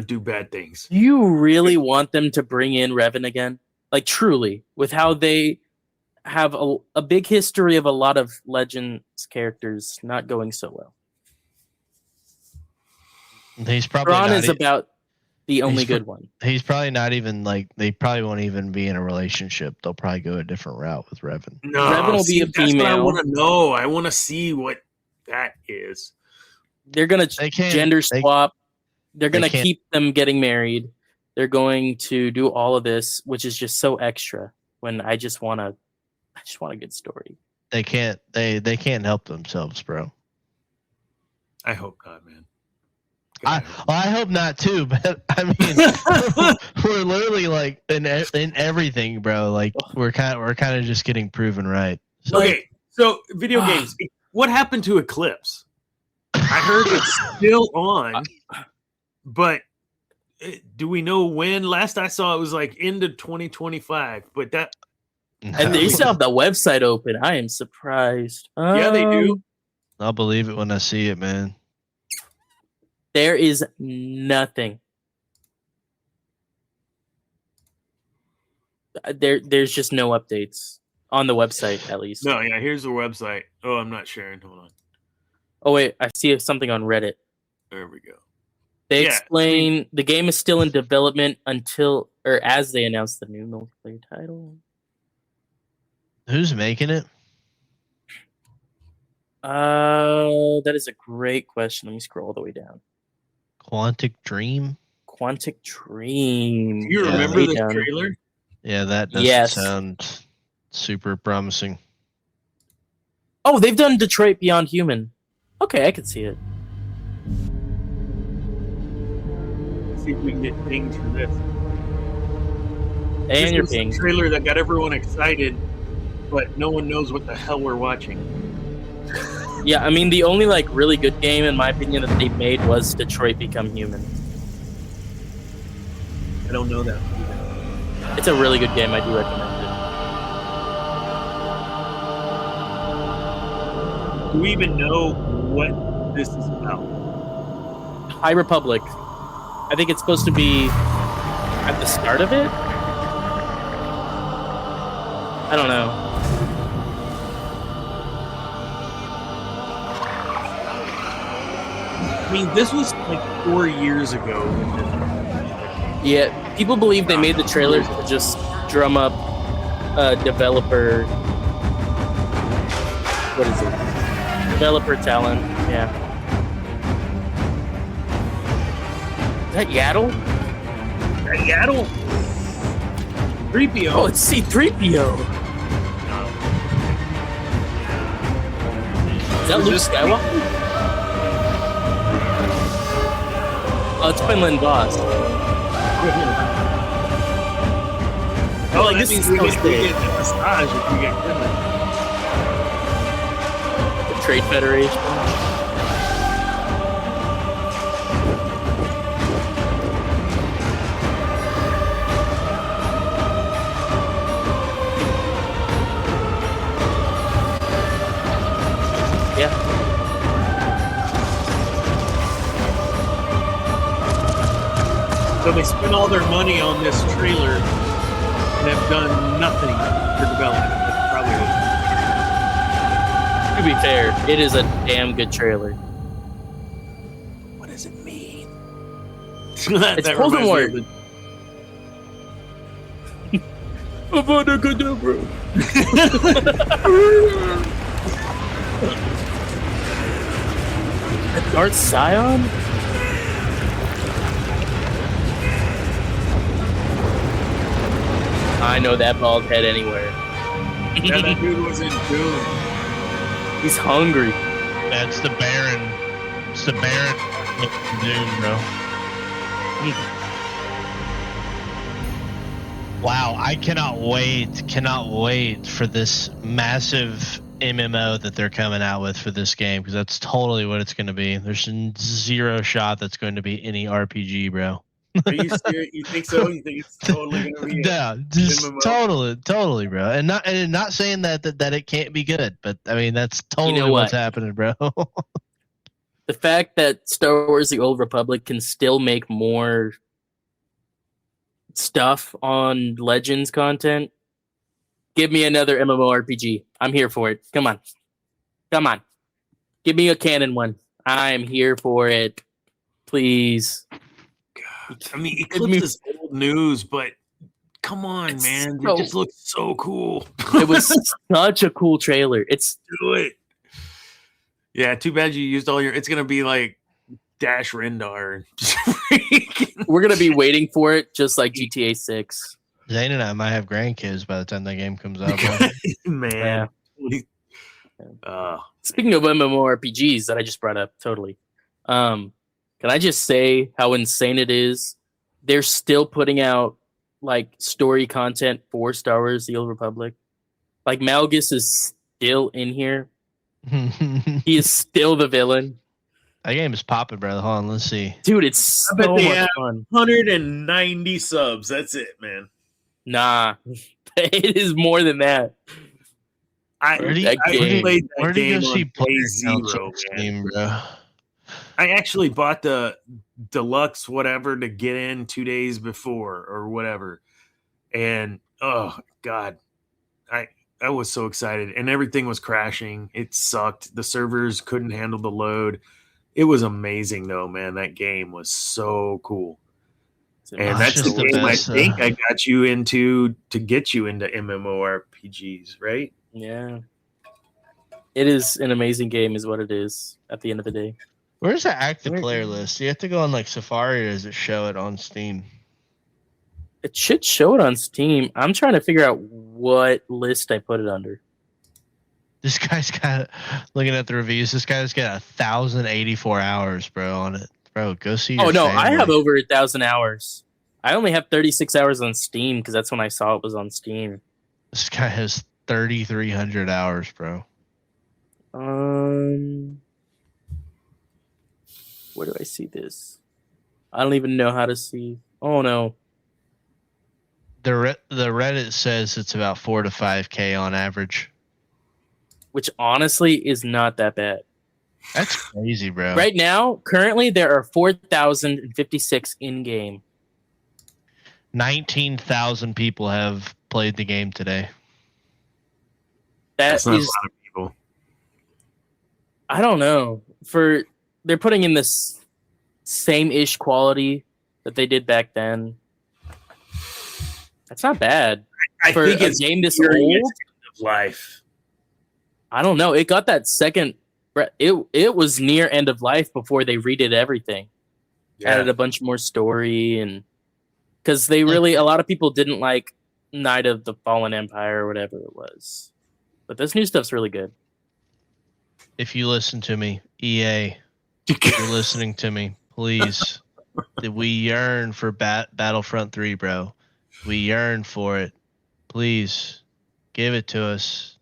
do bad things. Do you really want them to bring in Revan again? Like, truly, with how they have a big history of a lot of Legends characters not going so well. He's probably Thrawn not is about the only he's good one. He's probably not even like, they probably won't even be in a relationship. They'll probably go a different route with Revan. No, Revan will be a that's what I female. want to know. I want to see what that is. They're gonna They can't- gender swap. They're gonna can't- keep them getting married. They're going to do all of this, which is just so extra. When I just want a good story. They can't help themselves, bro. I hope not, man. I hope not too, but I mean, we're literally like in everything, bro. Like we're kind of just getting proven right. So, Okay, so video games. What happened to Eclipse? I heard it's still on, but do we know when? Last I saw, it was like into 2025. But that, And they still have the website open. I am surprised. yeah, they do. I'll believe it when I see it, man. There is nothing. There's just no updates on the website, at least. No, yeah. Here's the website. Oh, I'm not sharing. Hold on. Oh wait, I see something on Reddit. There we go. They Yeah. explain the game is still in development as they announce the new multiplayer title. Who's making it? That is a great question. Let me scroll all the way down. Quantic Dream. Quantic Dream. Do you Yeah, remember way the down. trailer? Yeah, that doesn't Yes. sound super promising. Oh, they've done Detroit Beyond Human. Okay, I can see it. See if we can get pinged for this. And your This was ping. the trailer that got everyone excited, but no one knows what the hell we're watching. Yeah, I mean the only like really good game in my opinion that they made was Detroit Become Human. I don't know that. It's a really good game. I do recommend Do we even know what this is about? it. High Republic. I think it's supposed to be at the start of it. I don't know. I mean, this was like 4 years ago. Yeah, people believe they made the trailer to just drum up developer. What is it? Developer talent. Yeah. Is that Yaddle? Yaddle? 3PO. Oh, it's C-3PO. Is that Luke Skywalker? Oh, it's Quinlan Voss. Oh, like, that this means is we so get sick. a massage if we get Quinlan. The Trade Federation. Yeah. So they spent all their money on this trailer and have done nothing for development. That's probably To be fair, it is a damn good trailer. what does it mean? It's That Golden reminds me War. of the- Darth Scion? I know that bald head anywhere. Yeah, that dude was in Doom. He's hungry. That's the Baron. It's the Baron of Doom, bro. Wow, I cannot wait for this massive MMO that they're coming out with for this game, because that's totally what it's going to be. There's zero shot that's going to be any RPG, bro. Are you serious? You think so? You think it's totally going to be? Yeah, just MMO? totally, bro. And not saying that it can't be good, but I mean that's totally what's happening, bro. The fact that Star Wars: The Old Republic can still make more stuff on Legends content. Give me another MMORPG. I'm here for it. Come on. Give me a canon one. I'm here for it. Please. God. I mean, Eclipse is old news, but come on, man. It just looks so cool. It was such a cool trailer. Do it. Yeah, too bad you used all your... It's going to be like Dash Rendar. We're going to be waiting for it, just like GTA 6. Zane and I might have grandkids by the time that game comes out. Man. Speaking of MMORPGs that I just brought up, totally. Can I just say how insane it is? They're still putting out like story content for Star Wars: The Old Republic. Like Malgus is still in here. He is still the villain. That game is popping, brother. Hold on, let's see. Dude, it's so much fun. 190 subs. That's it, man. Nah, it is more than that. Where do you go see players zero, game, bro? I actually bought the deluxe whatever to get in 2 days before or whatever, and oh god, I was so excited, and everything was crashing. It sucked. The servers couldn't handle the load. It was amazing though, man. That game was so cool. And that's the game I think I got you into to get you into MMORPGs, right? Yeah. It is an amazing game is what it is at the end of the day. Where's the active player list? Do you have to go on like Safari, or does it show it on Steam? It should show it on Steam. I'm trying to figure out what list I put it under. This guy's got, looking at the reviews, this guy's got 1,084 hours, bro, on it. Bro, go see your family. I have over 1,000 hours. I only have 36 hours on Steam because that's when I saw it was on Steam. This guy has 3,300 hours, bro. Where do I see this? I don't even know how to see. Oh, no. The Reddit says it's about 4 to 5K on average. Which honestly is not that bad. That's crazy, bro. Right now, currently, there are 4,056 in-game. 19,000 people have played the game today. That's not a lot of people. I don't know. They're putting in this same-ish quality that they did back then. That's not bad. I think it's a game this old. Of life. I don't know. It got that second. It was near end of life before they redid everything. Yeah. Added a bunch more story, and because they really, a lot of people didn't like Night of the Fallen Empire or whatever it was. But this new stuff's really good. If you listen to me, EA, if you're listening to me, please. We yearn for Battlefront 3, bro. We yearn for it. Please give it to us.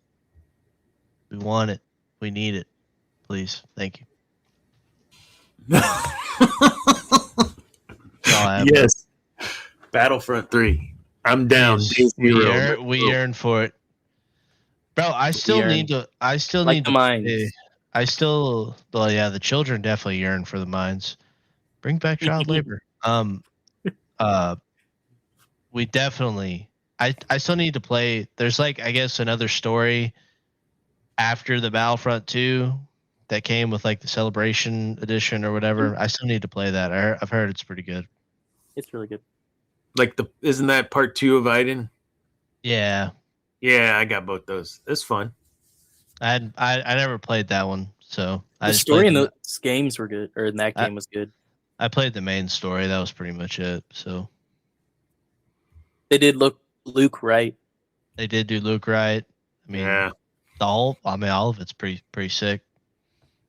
We want it. We need it. Please. Thank you. Yes. Battlefront 3. I'm down. Yes, we yearn for it. Bro, I still need to mines. The children definitely yearn for the mines. Bring back child labor. We definitely I still need to play. There's like, I guess, another story after the Battlefront 2 that came with like the Celebration Edition or whatever. I still need to play that. I've heard it's pretty good. It's really good. Like isn't that part 2 of Iden? Yeah. Yeah, I got both those. It's fun. I never played that one, so the story in those games were good, or in that game was good. I played the main story. That was pretty much it. So they did Luke right. They did do Luke right. I mean, yeah. All of it's pretty sick.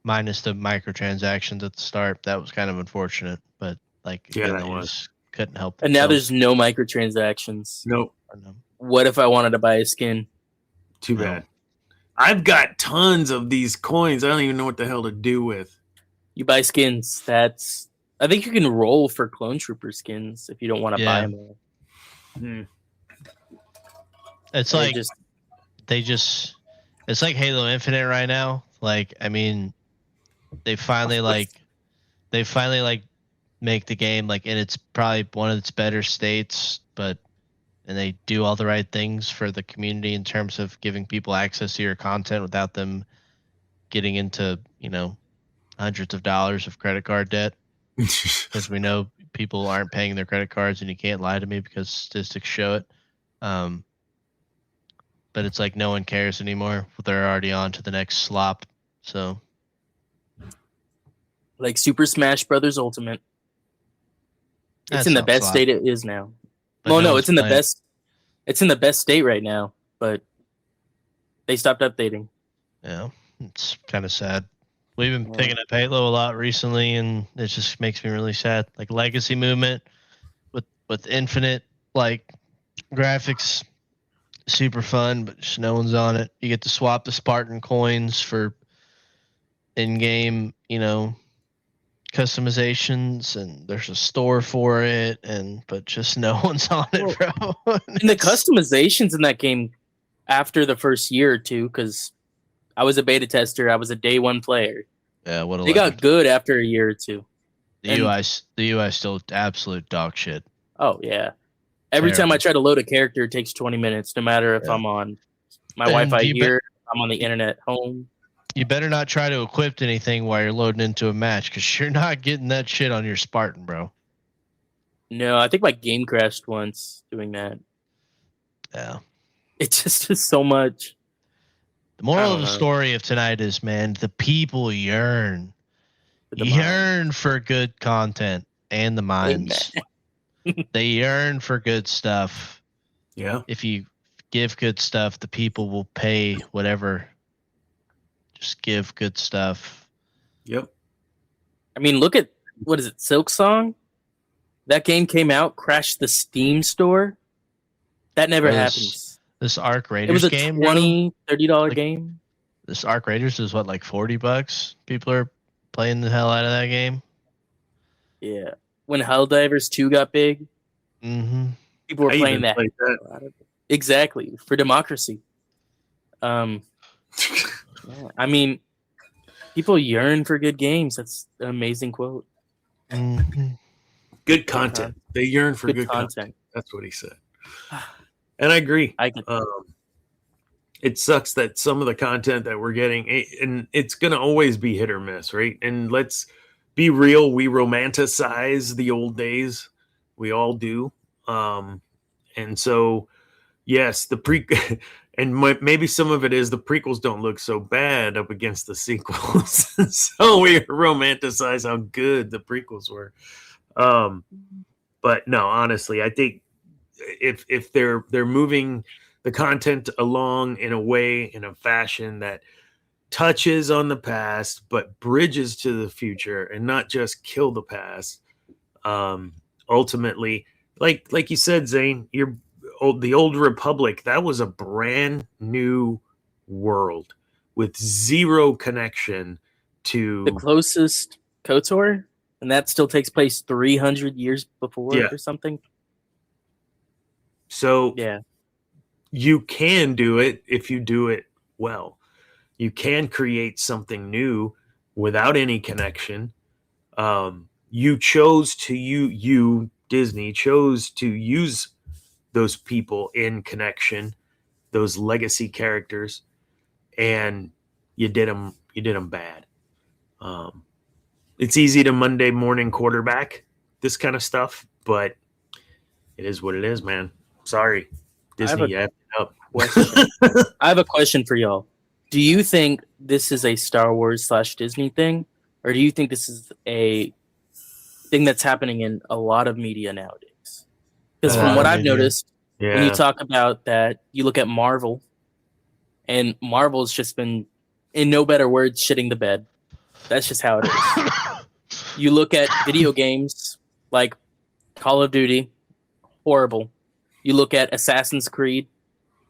Minus the microtransactions at the start. That was kind of unfortunate, but like, yeah, that was. Couldn't help. And now there's no microtransactions. Nope. What if I wanted to buy a skin? Too bad. I've got tons of these coins. I don't even know what the hell to do with. You buy skins. I think you can roll for Clone Trooper skins if you don't want to buy them all. It's like it's like Halo Infinite right now. Like, I mean, they finally make the game like in its probably one of its better states, and they do all the right things for the community in terms of giving people access to your content without them getting into, hundreds of dollars of credit card debt. Because we know people aren't paying their credit cards, and you can't lie to me because statistics show it. But it's like no one cares anymore. They're already on to the next slop. So, like Super Smash Brothers Ultimate, it's in the best state it is now. No, it's in the best. It's in the best state right now, but they stopped updating. Yeah, it's kind of sad. We've been picking up Halo a lot recently, and it just makes me really sad. Like Legacy Movement with Infinite graphics, super fun, but just no one's on it. You get to swap the Spartan coins for in-game, customizations, and there's a store for it, but just no one's on it, bro. And the customizations in that game after the first year or two, because I was a beta tester, I was a day one player. Yeah, they got good after a year or two. The UI still absolute dog shit. Oh yeah. Every time I try to load a character, it takes 20 minutes, no matter if I'm on my Wi-Fi here, I'm on the internet home. You better not try to equip anything while you're loading into a match, because you're not getting that shit on your Spartan, bro. No, I think my game crashed once doing that. Yeah. It just is so much. The moral of the story of tonight is, man, the people yearn. Yearn for good content and the minds. They yearn for good stuff. Yeah. If you give good stuff, the people will pay whatever. Just give good stuff. Yep. I mean, look at, what is it, Silk Song? That game came out, crashed the Steam store. That never happens. This Arc Raiders game. It was a game, $20, $30 game. This Arc Raiders is what, like $40? People are playing the hell out of that game. Yeah. When Helldivers 2 got big, people were playing that. Exactly. For democracy. I mean, people yearn for good games. That's an amazing quote. Good content. They yearn for good content. That's what he said. And I agree. It sucks that some of the content that we're getting, and it's going to always be hit or miss, right? And let's be real. We romanticize the old days. We all do. And so, yes, and maybe some of it is the prequels don't look so bad up against the sequels. So we romanticize how good the prequels were. But no, honestly, I think if they're moving the content along in a fashion that touches on the past but bridges to the future and not just kill the past, ultimately, like you said, Zane, the Old Republic, that was a brand new world with zero connection to the closest KOTOR, and that still takes place 300 years before or something. So you can do it if you do it well. You can create something new without any connection. You chose to Disney chose to use those people in connection, those legacy characters, and you did them bad. It's easy to Monday morning quarterback this kind of stuff, but it is what it is, man. Sorry, Disney. I have a question for y'all. Do you think this is a Star Wars / Disney thing, or do you think this is a thing that's happening in a lot of media nowadays? Because from what I've noticed, when you talk about that, you look at Marvel, and Marvel's just been, in no better words, shitting the bed. That's just how it is. You look at video games like Call of Duty, horrible. You look at Assassin's Creed.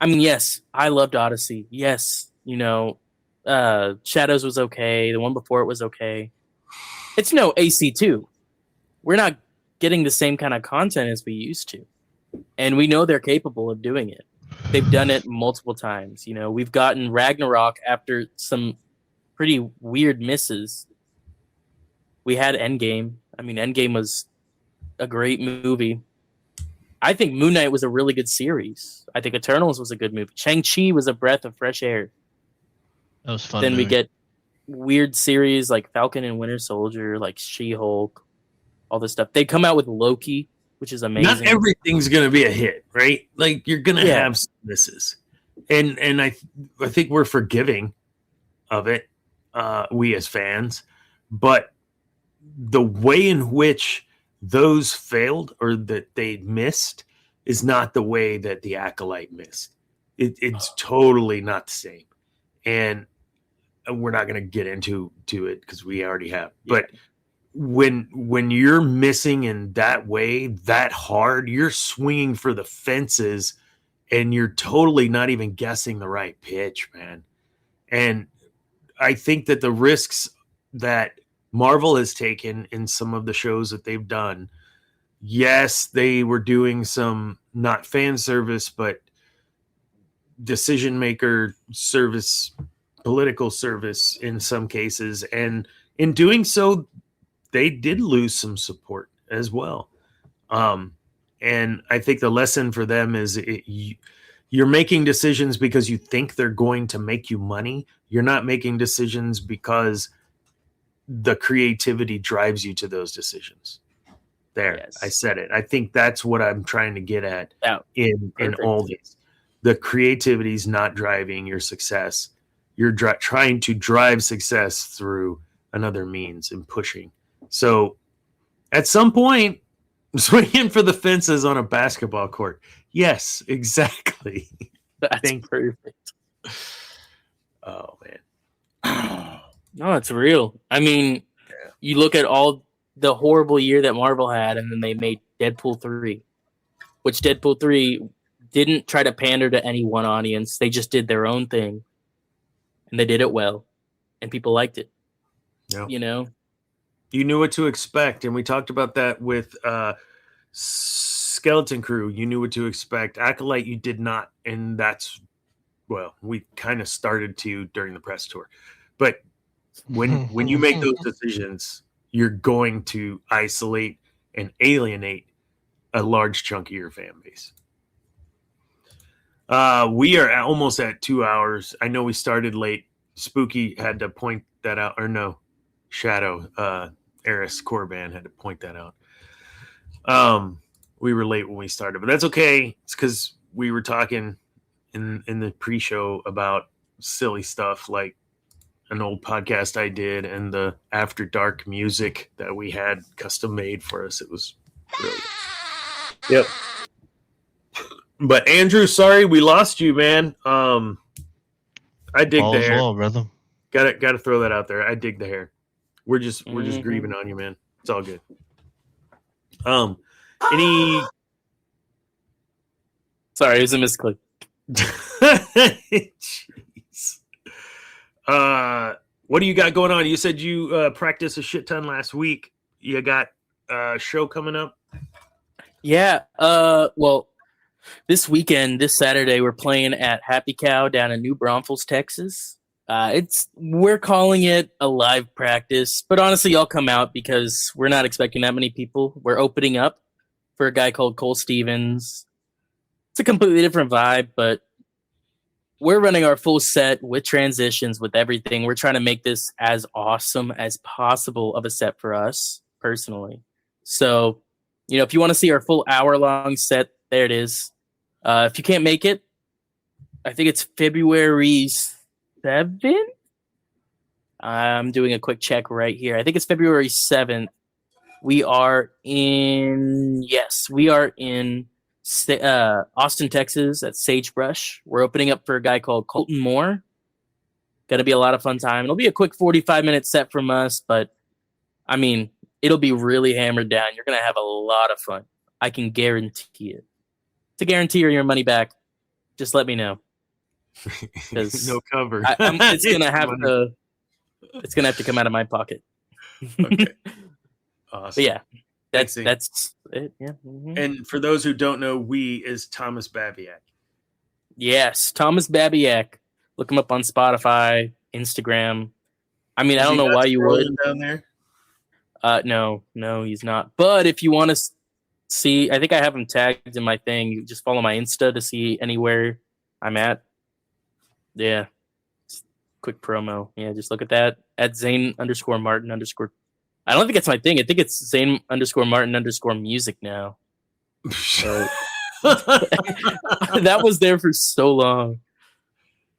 I mean, yes, I loved Odyssey. Yes, You know, Shadows was okay. The one before it was okay. It's no AC2. We're not getting the same kind of content as we used to. And we know they're capable of doing it. They've done it multiple times. You know, we've gotten Ragnarok after some pretty weird misses. We had Endgame. I mean, Endgame was a great movie. I think Moon Knight was a really good series. I think Eternals was a good movie. Shang-Chi was a breath of fresh air. That was fun. Then we get weird series like Falcon and Winter Soldier, like She-Hulk, all this stuff. They come out with Loki, which is amazing. Not everything's going to be a hit, right? Like you're going to have some misses, and I think we're forgiving of it, we as fans, but the way in which those failed or that they missed is not the way that the Acolyte missed. It's totally not the same, and we're not going to get into it because we already have. But when you're missing in that way, that hard, you're swinging for the fences, and you're totally not even guessing the right pitch, man. And I think that the risks that Marvel has taken in some of the shows that they've done, yes, they were doing some not fan service, but decision maker service, political service in some cases. And in doing so, they did lose some support as well. And I think the lesson for them is you're making decisions because you think they're going to make you money. You're not making decisions because the creativity drives you to those decisions. There, yes. I said it. I think that's what I'm trying to get at in all these. The creativity is not driving your success. You're trying to drive success through another means and pushing. So at some point, swinging for the fences on a basketball court. Yes, exactly. That's perfect. Oh, man. No, it's real. I mean, you look at all the horrible year that Marvel had, and then they made Deadpool 3, which Deadpool 3 didn't try to pander to any one audience. They just did their own thing, and they did it well, and people liked it. Yep. You know? You knew what to expect, and we talked about that with Skeleton Crew. You knew what to expect. Acolyte, you did not, and that's, well, we kind of started to during the press tour. But when you make those decisions, you're going to isolate and alienate a large chunk of your fan base. We are almost at 2 hours. I know we started late. Spooky had to point that out, or no, Shadow, Eris Corban had to point that out. We were late when we started, but that's okay. It's because we were talking in the pre-show about silly stuff like an old podcast I did and the After Dark music that we had custom made for us. It was brilliant. Yep. But Andrew, sorry we lost you, man. I dig the hair. Well, brother. Got to throw that out there. I dig the hair. We're just grieving on you, man. It's all good. Any? Sorry, it was a misclick. Jeez. What do you got going on? You said you practiced a shit ton last week. You got a show coming up? Yeah. Well, this weekend, this Saturday, we're playing at Happy Cow down in New Braunfels, Texas. We're calling it a live practice, but honestly, y'all come out because we're not expecting that many people. We're opening up for a guy called Cole Stevens. It's a completely different vibe, but we're running our full set with transitions, with everything. We're trying to make this as awesome as possible of a set for us personally. So, if you want to see our full hour-long set, there it is. If you can't make it, I think it's February 7th. I'm doing a quick check right here. I think it's February 7th. We are in Austin, Texas at Sagebrush. We're opening up for a guy called Colton Moore. Gonna be a lot of fun time. It'll be a quick 45-minute set from us, but I mean, it'll be really hammered down. You're gonna have a lot of fun. I can guarantee it. To guarantee your money back, just let me know. because no cover. It's gonna have to come out of my pocket. Okay. But yeah, that's Thanks, it. Yeah. Mm-hmm. And for those who don't know, we is Thomas Babiak. Yes, Thomas Babiak. Look him up on Spotify, Instagram. I mean, I don't know why you would. Down there? No, he's not. But if you want to see, I think I have him tagged in my thing. You just follow my Insta to see anywhere I'm at. Yeah. Just quick promo. Yeah, just look at that at Zane_Martin_. I don't think it's my thing. I think it's Zane_Martin_music now. So that was there for so long.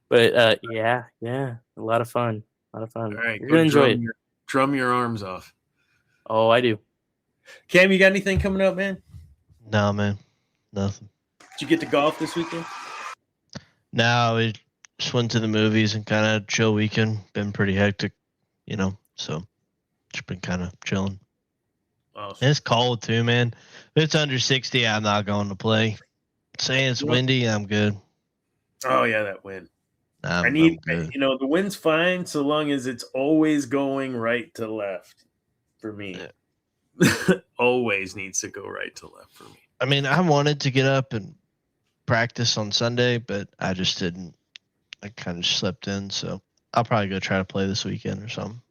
But yeah, a lot of fun. All right, you're gonna enjoy it. Drum your arms off. Oh, I do. Cam, you got anything coming up, man? No, man, nothing. Did you get to golf this weekend? No, we just went to the movies and kind of chill weekend. Been pretty hectic, so just been kind of chilling. Awesome. It's cold too, man. If it's under 60, I'm not going to play. Saying it's windy, I'm good. Oh yeah, that wind. I'm good. The wind's fine so long as it's always going right to left for me. Yeah. Always needs to go right to left for me. I mean, I wanted to get up and practice on Sunday, but I just didn't. I kind of slept in, so I'll probably go try to play this weekend or something.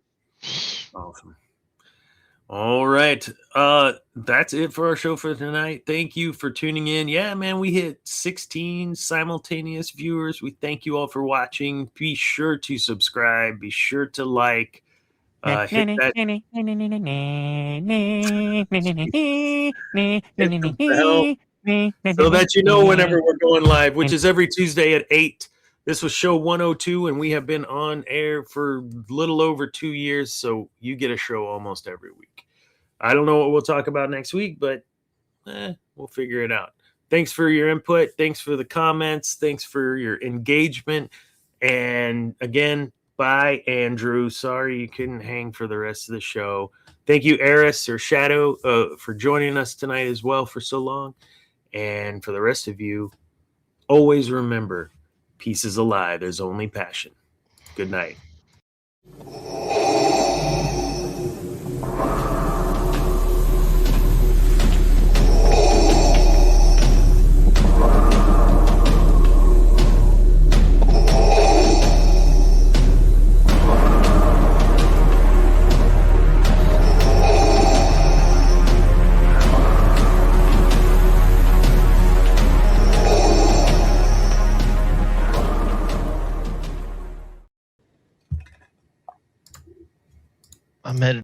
Awesome. All right. That's it for our show for tonight. Thank you for tuning in. Yeah, man, we hit 16 simultaneous viewers. We thank you all for watching. Be sure to subscribe. Be sure to like. Hit that. So that you know whenever we're going live, which is every Tuesday at 8. This was show 102, and we have been on air for a little over 2 years, so you get a show almost every week. I don't know what we'll talk about next week, but we'll figure it out. Thanks for your input. Thanks for the comments. Thanks for your engagement. And again, bye, Andrew. Sorry you couldn't hang for the rest of the show. Thank you, Eris or Shadow, for joining us tonight as well for so long. And for the rest of you, always remember, peace is a lie. There's only passion. Good night.